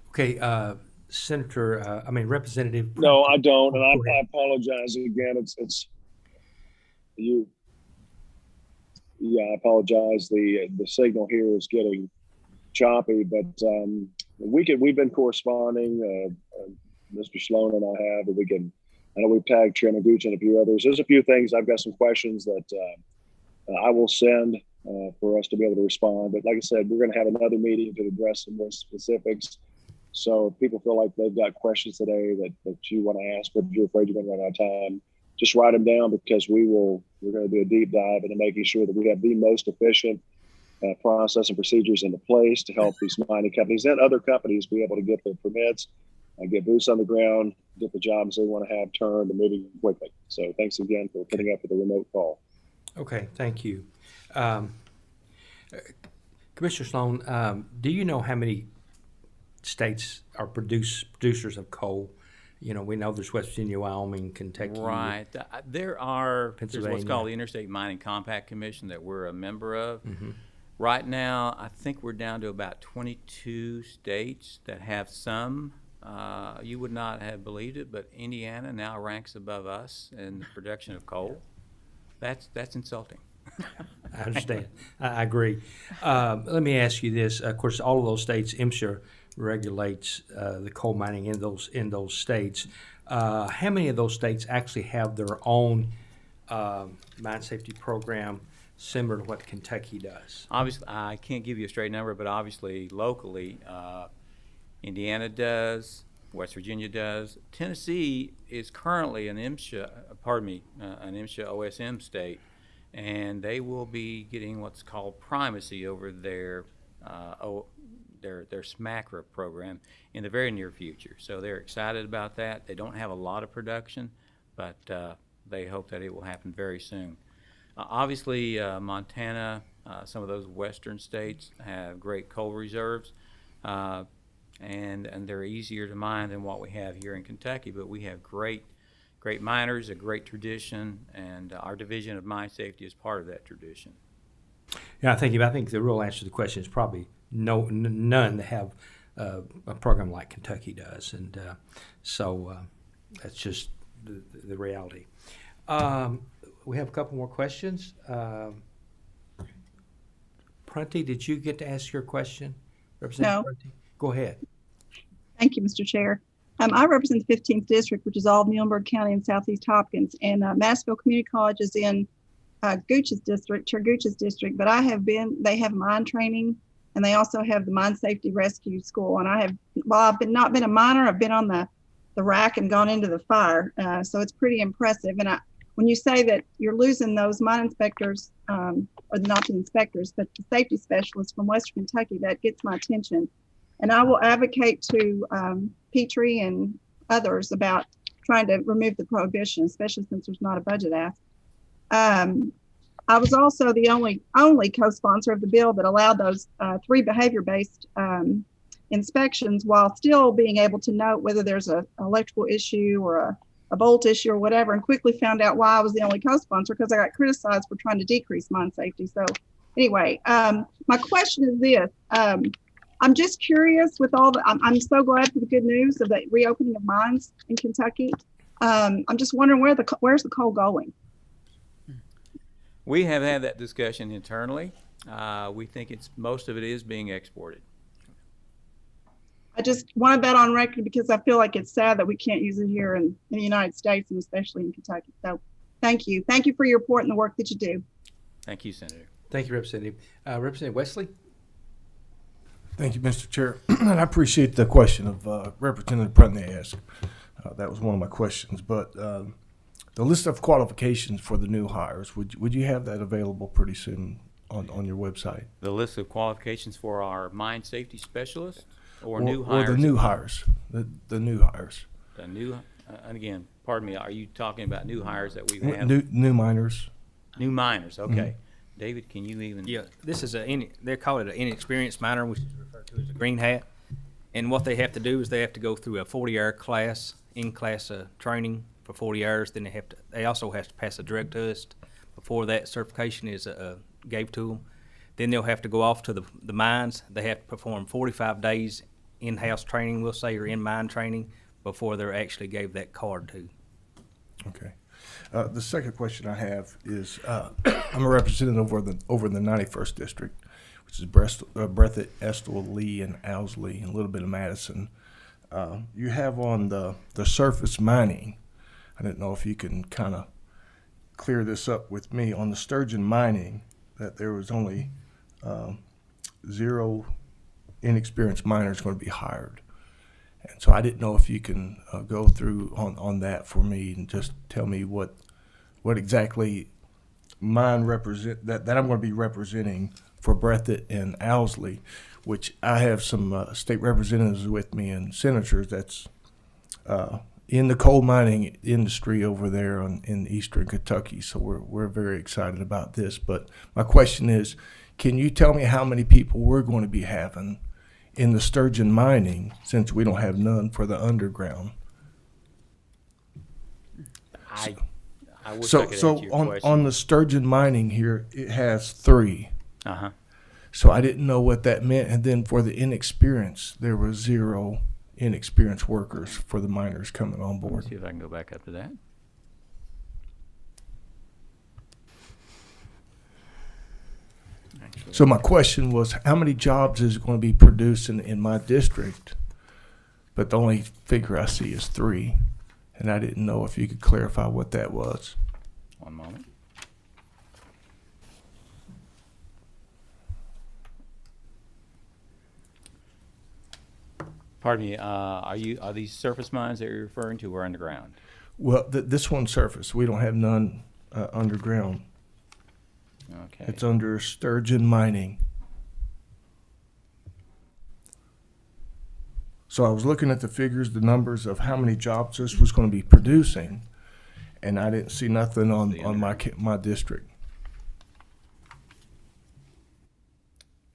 Okay, Representative. No, I don't, and Go I ahead. apologize again. It's you. Yeah, I apologize. The signal here is getting choppy, but we've been corresponding. Mr. Sloan and I have, and I know we've tagged Chairman Gooch and a few others. There's a few things. I've got some questions that I will send for us to be able to respond. But like I said, we're going to have another meeting to address some more specifics. So if people feel like they've got questions today that you want to ask, but you're afraid you're going to run out of time, just write them down, because we're going to do a deep dive into making sure that we have the most efficient process and procedures into place to help these mining companies and other companies be able to get their permits, get boots on the ground, get the jobs they want to have turned, and moving quickly. So thanks again for putting up with the remote call. Okay, thank you. Commissioner Sloan, do you know how many states are producers of coal? You know, we know there's West Virginia, Wyoming, Kentucky. Right. There's Pennsylvania. what's called the Interstate Mining Compact Commission that we're a member of. Mm-hmm. Right now, I think we're down to about 22 states that have some. You would not have believed it, but Indiana now ranks above us in the production of coal. That's insulting. I understand. I agree. Let me ask you this. Of course, all of those states, MSHA regulates the coal mining in those states. How many of those states actually have their own mine safety program similar to what Kentucky does? Obviously, I can't give you a straight number, but obviously locally, Indiana does, West Virginia does. Tennessee is currently an MSHA OSM state, and they will be getting what's called primacy over their SMACRA program in the very near future. So they're excited about that. They don't have a lot of production, but they hope that it will happen very soon. Obviously, Montana, some of those western states have great coal reserves, and they're easier to mine than what we have here in Kentucky, but we have great miners, a great tradition, and our Division of Mine Safety is part of that tradition. Yeah, I think the real answer to the question is probably none that have a program like Kentucky does, and so that's just the reality. We have a couple more questions. Prunty, did you get to ask your question? Representative No. Prunty? Go ahead. Thank you, Mr. Chair. I represent the 15th District, which is all of Muhlenberg County and Southeast Hopkins, and Massville Community College is in Gooch's district, Chair Gooch's district, but they have mine training, and they also have the Mine Safety Rescue School. And I've not been a miner, I've been on the rack and gone into the fire. So it's pretty impressive. And when you say that you're losing those mine inspectors, or not the inspectors, but the safety specialists from Western Kentucky, that gets my attention. And I will advocate to Petrie and others about trying to remove the prohibition, especially since there's not a budget ask. I was also the only co-sponsor of the bill that allowed those 3 behavior-based inspections, while still being able to note whether there's an electrical issue or a bolt issue or whatever, and quickly found out why I was the only co-sponsor, because I got criticized for trying to decrease mine safety. So anyway, my question is this. I'm just curious with I'm so glad for the good news of the reopening of mines in Kentucky. I'm just wondering where's the coal going? We have had that discussion internally. We think most of it is being exported. I just wanted that on record because I feel like it's sad that we can't use it here in the United States, and especially in Kentucky. So thank you. Thank you for your report and the work that you do. Thank you, Senator. Thank you, Representative. Representative Wesley? Thank you, Mr. Chair. And I appreciate the question of Representative Prunty asked. That was one of my questions. But the list of qualifications for the new hires, would you have that available pretty soon on your website? The list of qualifications for our mine safety specialist or, Or new hires? Or the new hires, the new hires. The new, and again, pardon me, are you talking about new hires that we've New, had? new miners. New miners, okay. David, can you even? Yeah, this is they call it an inexperienced miner, which is referred to as a green hat. And what they have to do is they have to go through a 40-hour class, in-class training for 40 hours. Then they also have to pass a drug test before that certification is gave to them. Then they'll have to go off to the mines. They have to perform 45 days in-house training, we'll say, or in-mine training before they're actually gave that card to. Okay. The second question I have is, I'm a representative over the 91st District, which is Breathitt, Estill, Lee, and Owsley, and a little bit of Madison. You have on the surface mining, I didn't know if you can kind of clear this up with me, on the sturgeon mining, that there was only 0 inexperienced miners going to be hired. And so I didn't know if you can go through on that for me and just tell me what exactly mine represent that I'm going to be representing for Breathitt and Owsley, which I have some state representatives with me and senators that's in the coal mining industry over there in eastern Kentucky. So we're very excited about this. But my question is, can you tell me how many people we're going to be having in the sturgeon mining, since we don't have none for the underground? I wish So I could answer your question. on the sturgeon mining here, it has 3. Uh-huh. So I didn't know what that meant. And then for the inexperienced, there were 0 inexperienced workers for the miners coming on board. Let's see if I can go back up to that. So my question was, how many jobs is going to be produced in my district? But the only figure I see is 3. And I didn't know if you could clarify what that was. One moment. Pardon me, are these surface mines that you're referring to or underground? Well, this one's surface. We don't have none underground. Okay. It's under sturgeon mining. So I was looking at the figures, the numbers of how many jobs this was going to be producing, and I didn't see nothing on my district.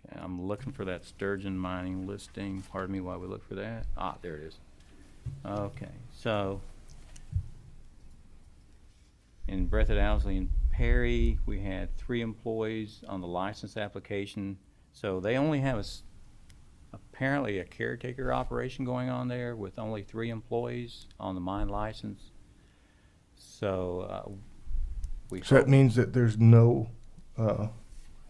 Okay, I'm looking for that sturgeon mining listing. Pardon me while we look for that. Ah, there it is. Okay, so in Breathitt, Owsley, and Perry, we had 3 employees on the license application. So they only have apparently a caretaker operation going on there with only 3 employees on the mine license. So So that means that there's no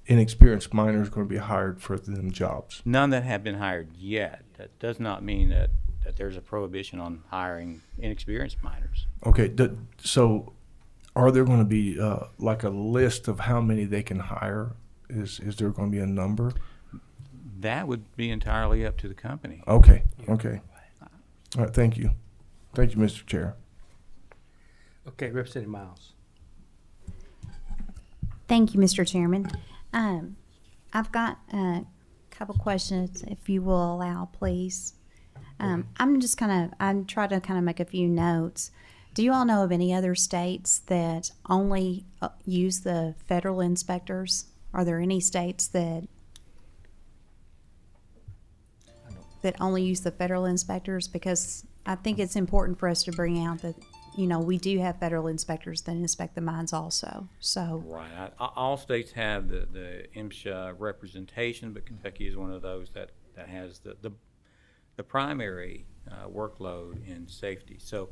inexperienced miners going to be hired for them jobs. None that have been hired yet. That does not mean that there's a prohibition on hiring inexperienced miners. Okay, so are there going to be like a list of how many they can hire? Is there going to be a number? That would be entirely up to the company. Okay. All right, thank you. Thank you, Mr. Chair. Okay, Representative Miles. Thank you, Mr. Chairman. I've got a couple questions, if you will allow, please. I'm trying to kind of make a few notes. Do you all know of any other states that only use the federal inspectors? Are there any states that only use the federal inspectors? Because I think it's important for us to bring out that, we do have federal inspectors that inspect the mines also. So Right. All states have the MSHA representation, but Kentucky is one of those that has the primary workload in safety. So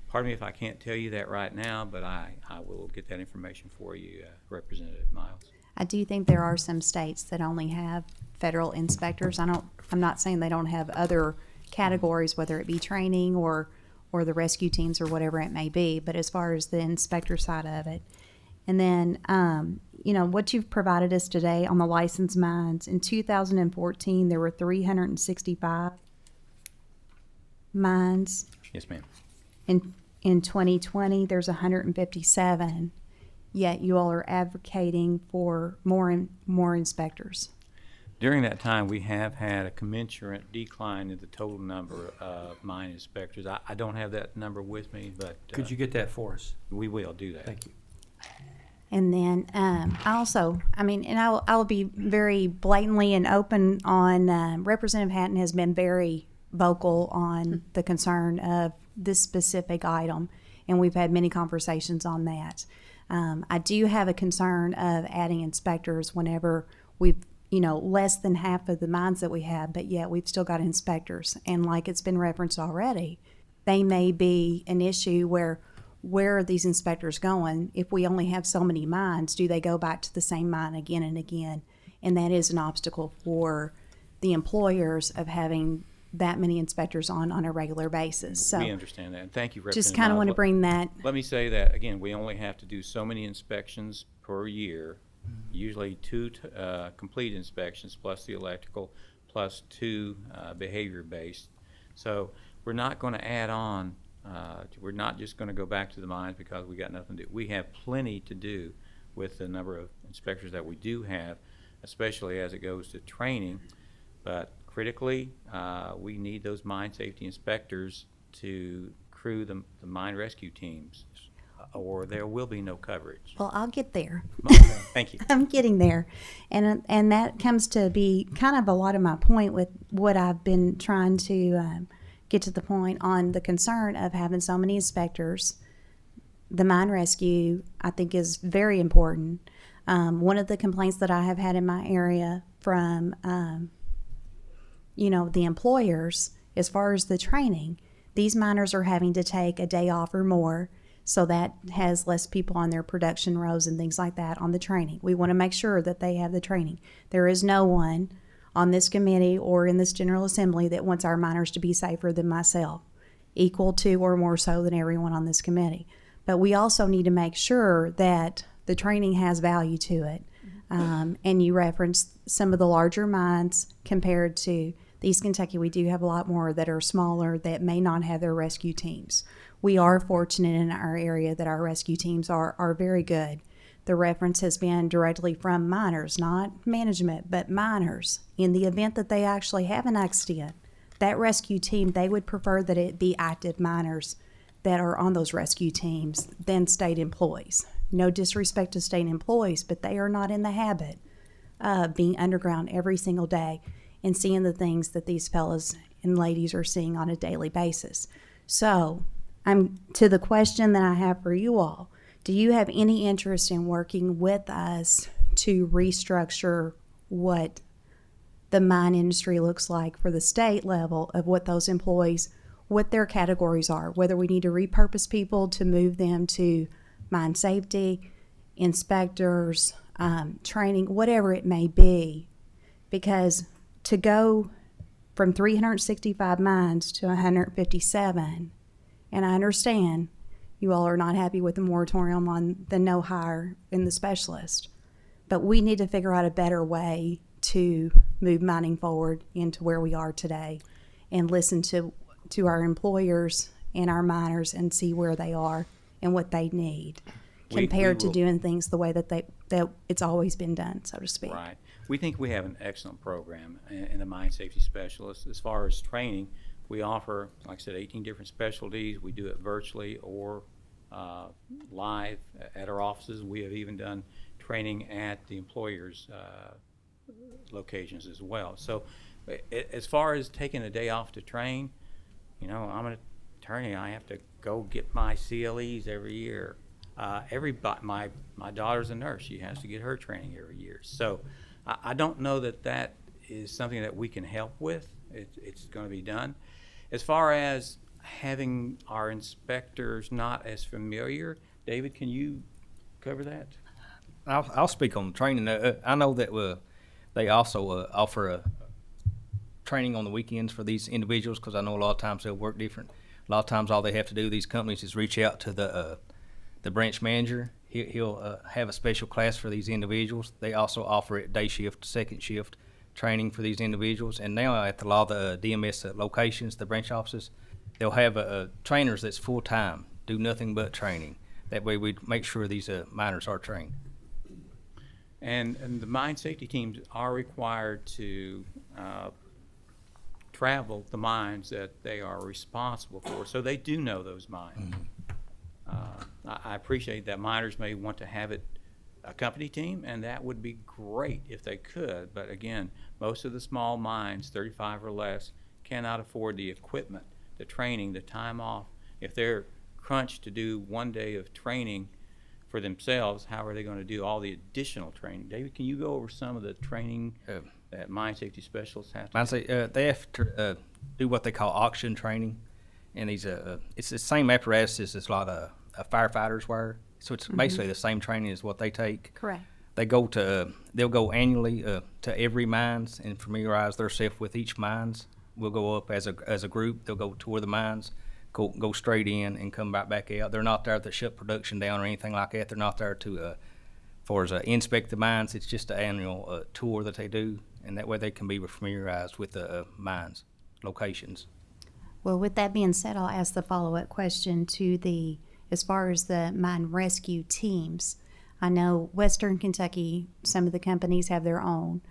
pardon me if I can't tell you that right now, but I will get that information for you, Representative Miles. I do think there are some states that only have federal inspectors. I'm not saying they don't have other categories, whether it be training or the rescue teams or whatever it may be, but as far as the inspector side of it. And then, what you've provided us today on the licensed mines, in 2014, there were 365 mines. Yes, ma'am. In 2020, there's 157. yet you all are advocating for more inspectors. During that time, we have had a commensurate decline in the total number of mine inspectors. I don't have that number with me, but Could you get that for us? we will do that. Thank you. And then I'll be very blatantly and open on, Representative Hatton has been very vocal on the concern of this specific item, and we've had many conversations on that. I do have a concern of adding inspectors whenever we've, less than half of the mines that we have, but yet we've still got inspectors. And like it's been referenced already, they may be an issue where are these inspectors going? If we only have so many mines, do they go back to the same mine again and again? And that is an obstacle for the employers of having that many inspectors on a regular basis. So we understand that, and thank you, just Representative kind of Miles. want to bring that. Let me say that, again, we only have to do so many inspections per year, usually 2 complete inspections plus the electrical, plus 2 behavior-based. So we're not going to add on, we're not just going to go back to the mines because we got nothing to do. We have plenty to do with the number of inspectors that we do have, especially as it goes to training. But critically, we need those mine safety inspectors to crew the mine rescue teams, or there will be no coverage. Well, I'll get there. Okay, thank you. I'm getting there. And that comes to be kind of a lot of my point with what I've been trying to get to the point on the concern of having so many inspectors. The mine rescue, I think, is very important. One of the complaints that I have had in my area from the employers, as far as the training, these miners are having to take a day off or more, so that has less people on their production rows and things like that on the training. We want to make sure that they have the training. There is no one on this committee or in this General Assembly that wants our miners to be safer than myself, equal to or more so than everyone on this committee. But we also need to make sure that the training has value to it. And you referenced some of the larger mines compared to the East Kentucky. We do have a lot more that are smaller that may not have their rescue teams. We are fortunate in our area that our rescue teams are very good. The reference has been directly from miners, not management, but miners. In the event that they actually have an accident, that rescue team, they would prefer that it be active miners that are on those rescue teams than state employees. No disrespect to state employees, but they are not in the habit of being underground every single day and seeing the things that these fellas and ladies are seeing on a daily basis. So I'm to the question that I have for you all. Do you have any interest in working with us to restructure what the mine industry looks like for the state level of what those employees, what their categories are, whether we need to repurpose people to move them to mine safety, inspectors, training, whatever it may be? Because to go from 365 mines to 157, and I understand you all are not happy with the moratorium on the no hire in the specialist, but we need to figure out a better way to move mining forward into where we are today and listen to our employers and our miners and see where they are and what they need compared to doing things the way that it's always been done, so to speak. Right. We think we have an excellent program in the mine safety specialist. As far as training, we offer, like I said, 18 different specialties. We do it virtually or live at our offices. We have even done training at the employers' locations as well. So as far as taking a day off to train, I'm an attorney. I have to go get my CLEs every year. My daughter's a nurse. She has to get her training every year. So I don't know that is something that we can help with. It's going to be done. As far as having our inspectors not as familiar, David, can you cover that? I'll speak on training. I know that they also offer training on the weekends for these individuals, because I know a lot of times they'll work different. A lot of times all they have to do, these companies, is reach out to the branch manager. He'll have a special class for these individuals. They also offer it day shift, second shift training for these individuals. And now at a lot of the DMS locations, the branch offices, they'll have trainers that's full-time, do nothing but training. That way we make sure these miners are trained. And the mine safety teams are required to travel the mines that they are responsible for, so they do know those mines. I appreciate that miners may want to have it a company team, and that would be great if they could, but again, most of the small mines, 35 or less, cannot afford the equipment, the training, the time off. If they're crunched to do 1 day of training for themselves, how are they going to do all the additional training? David, can you go over some of the training that mine safety specialists have to do? They have to do what they call auction training, and it's the same apparatus as a lot of firefighters wear. So it's basically the same training as what they take. Correct. They'll go annually to every mines and familiarize themselves with each mines. We'll go up as a group. They'll go tour the mines, go straight in and come back out. They're not there to shut production down or anything like that. They're not there to inspect the mines. It's just an annual tour that they do, and that way they can be familiarized with the mines locations. Well, with that being said, I'll ask the follow-up question as far as the mine rescue teams. I know Western Kentucky, some of the companies have their own.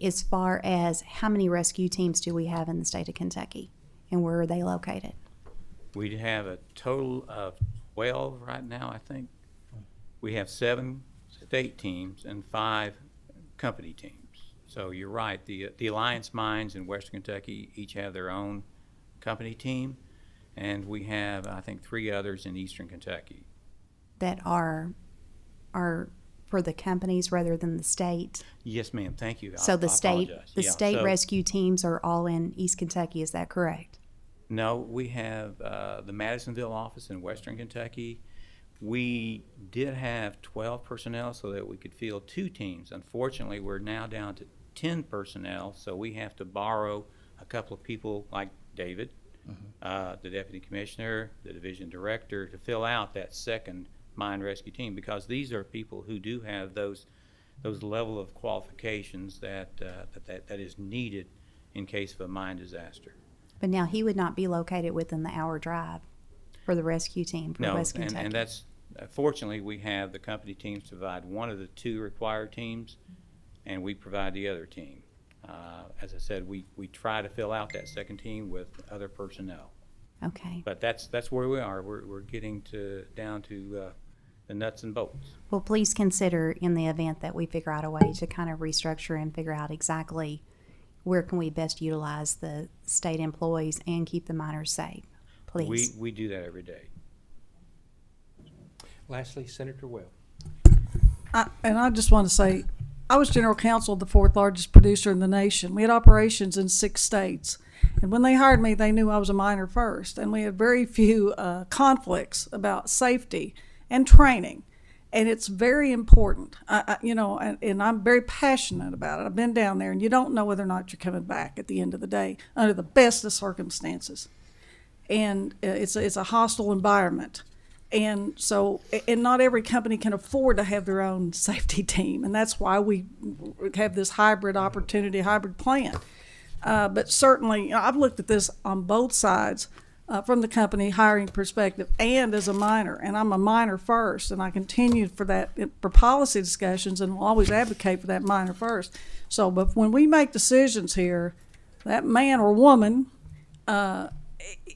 As far as how many rescue teams do we have in the state of Kentucky, and where are they located? We have a total of 12 right now, I think. We have 7 state teams and 5 company teams. So you're right, the Alliance Mines in Western Kentucky each have their own company team, and we have, I think, 3 others in Eastern Kentucky. That are for the companies rather than the state? Yes, ma'am. Thank you. So the state So rescue teams are all in East Kentucky, is that correct? No, we have the Madisonville office in Western Kentucky. We did have 12 personnel so that we could field 2 teams. Unfortunately, we're now down to 10 personnel, so we have to borrow a couple of people like David, the deputy commissioner, the division director, to fill out that second mine rescue team, because these are people who do have those level of qualifications that is needed in case of a mine disaster. But now he would not be located within the hour drive for the rescue team for West Kentucky. And that's fortunately we have the company teams provide one of the 2 required teams, and we provide the other team. As I said, we try to fill out that second team with other personnel. Okay. But that's where we are. We're getting down to the nuts and bolts. Well, please consider, in the event that we figure out a way to kind of restructure and figure out exactly where can we best utilize the state employees and keep the miners safe, please. We do that every day. Lastly, Senator Webb. And I just want to say, I was general counsel of the 4th largest producer in the nation. We had operations in 6 states. And when they hired me, they knew I was a miner first. And we had very few conflicts about safety and training. And it's very important, and I'm very passionate about it. I've been down there, and you don't know whether or not you're coming back at the end of the day under the best of circumstances. And it's a hostile environment. And so, and not every company can afford to have their own safety team. And that's why we have this hybrid plan. But certainly, I've looked at this on both sides, from the company hiring perspective and as a miner. And I'm a miner first, and I continue for policy discussions, and will always advocate for that miner first. So, but when we make decisions here, that man or woman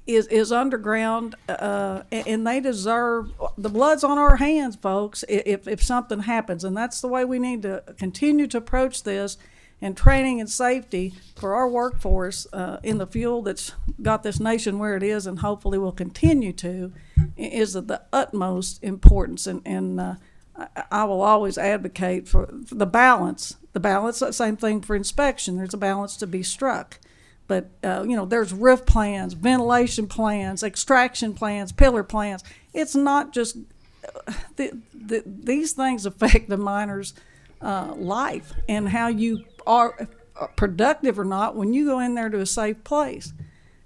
is underground, and they deserve, the blood's on our hands, folks, if something happens. And that's the way we need to continue to approach this, and training and safety for our workforce in the field that's got this nation where it is, and hopefully will continue to, is of the utmost importance. And I will always advocate for the balance. The balance, same thing for inspection. There's a balance to be struck. But, there's roof plans, ventilation plans, extraction plans, pillar plans. It's not just, these things affect the miner's life and how you are productive or not when you go in there to a safe place.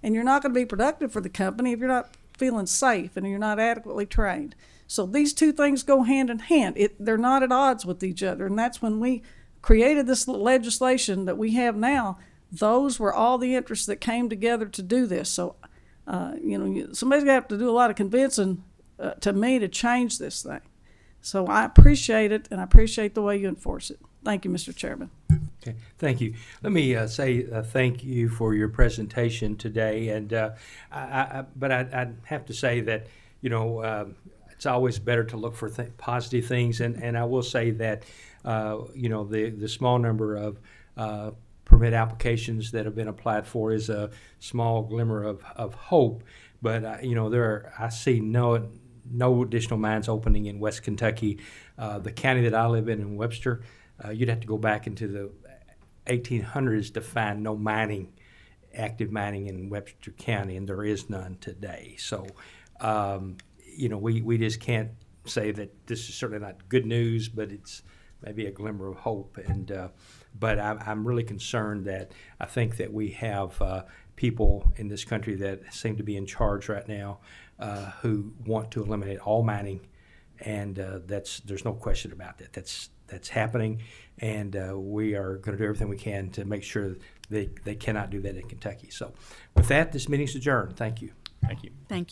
And you're not going to be productive for the company if you're not feeling safe and you're not adequately trained. So these 2 things go hand in hand. They're not at odds with each other. And that's when we created this legislation that we have now. Those were all the interests that came together to do this. So, somebody's going to have to do a lot of convincing to me to change this thing. So I appreciate it, and I appreciate the way you enforce it. Thank you, Mr. Chairman. Okay, thank you. Let me say thank you for your presentation today. And but I'd have to say that, you know, it's always better to look for positive things. And I will say that, you know, the small number of permit applications that have been applied for is a small glimmer of hope. But, you know, I see no additional mines opening in West Kentucky. The county that I live in Webster, you'd have to go back into the 1800s to find no active mining in Webster County, and there is none today. So, you know, we just can't say that this is certainly not good news, but it's maybe a glimmer of hope. And but I'm really concerned that I think that we have people in this country that seem to be in charge right now who want to eliminate all mining, and there's no question about that. That's happening, and we are going to do everything we can to make sure they cannot do that in Kentucky. So with that, this meeting's adjourned. Thank you. Thank you. Thank you.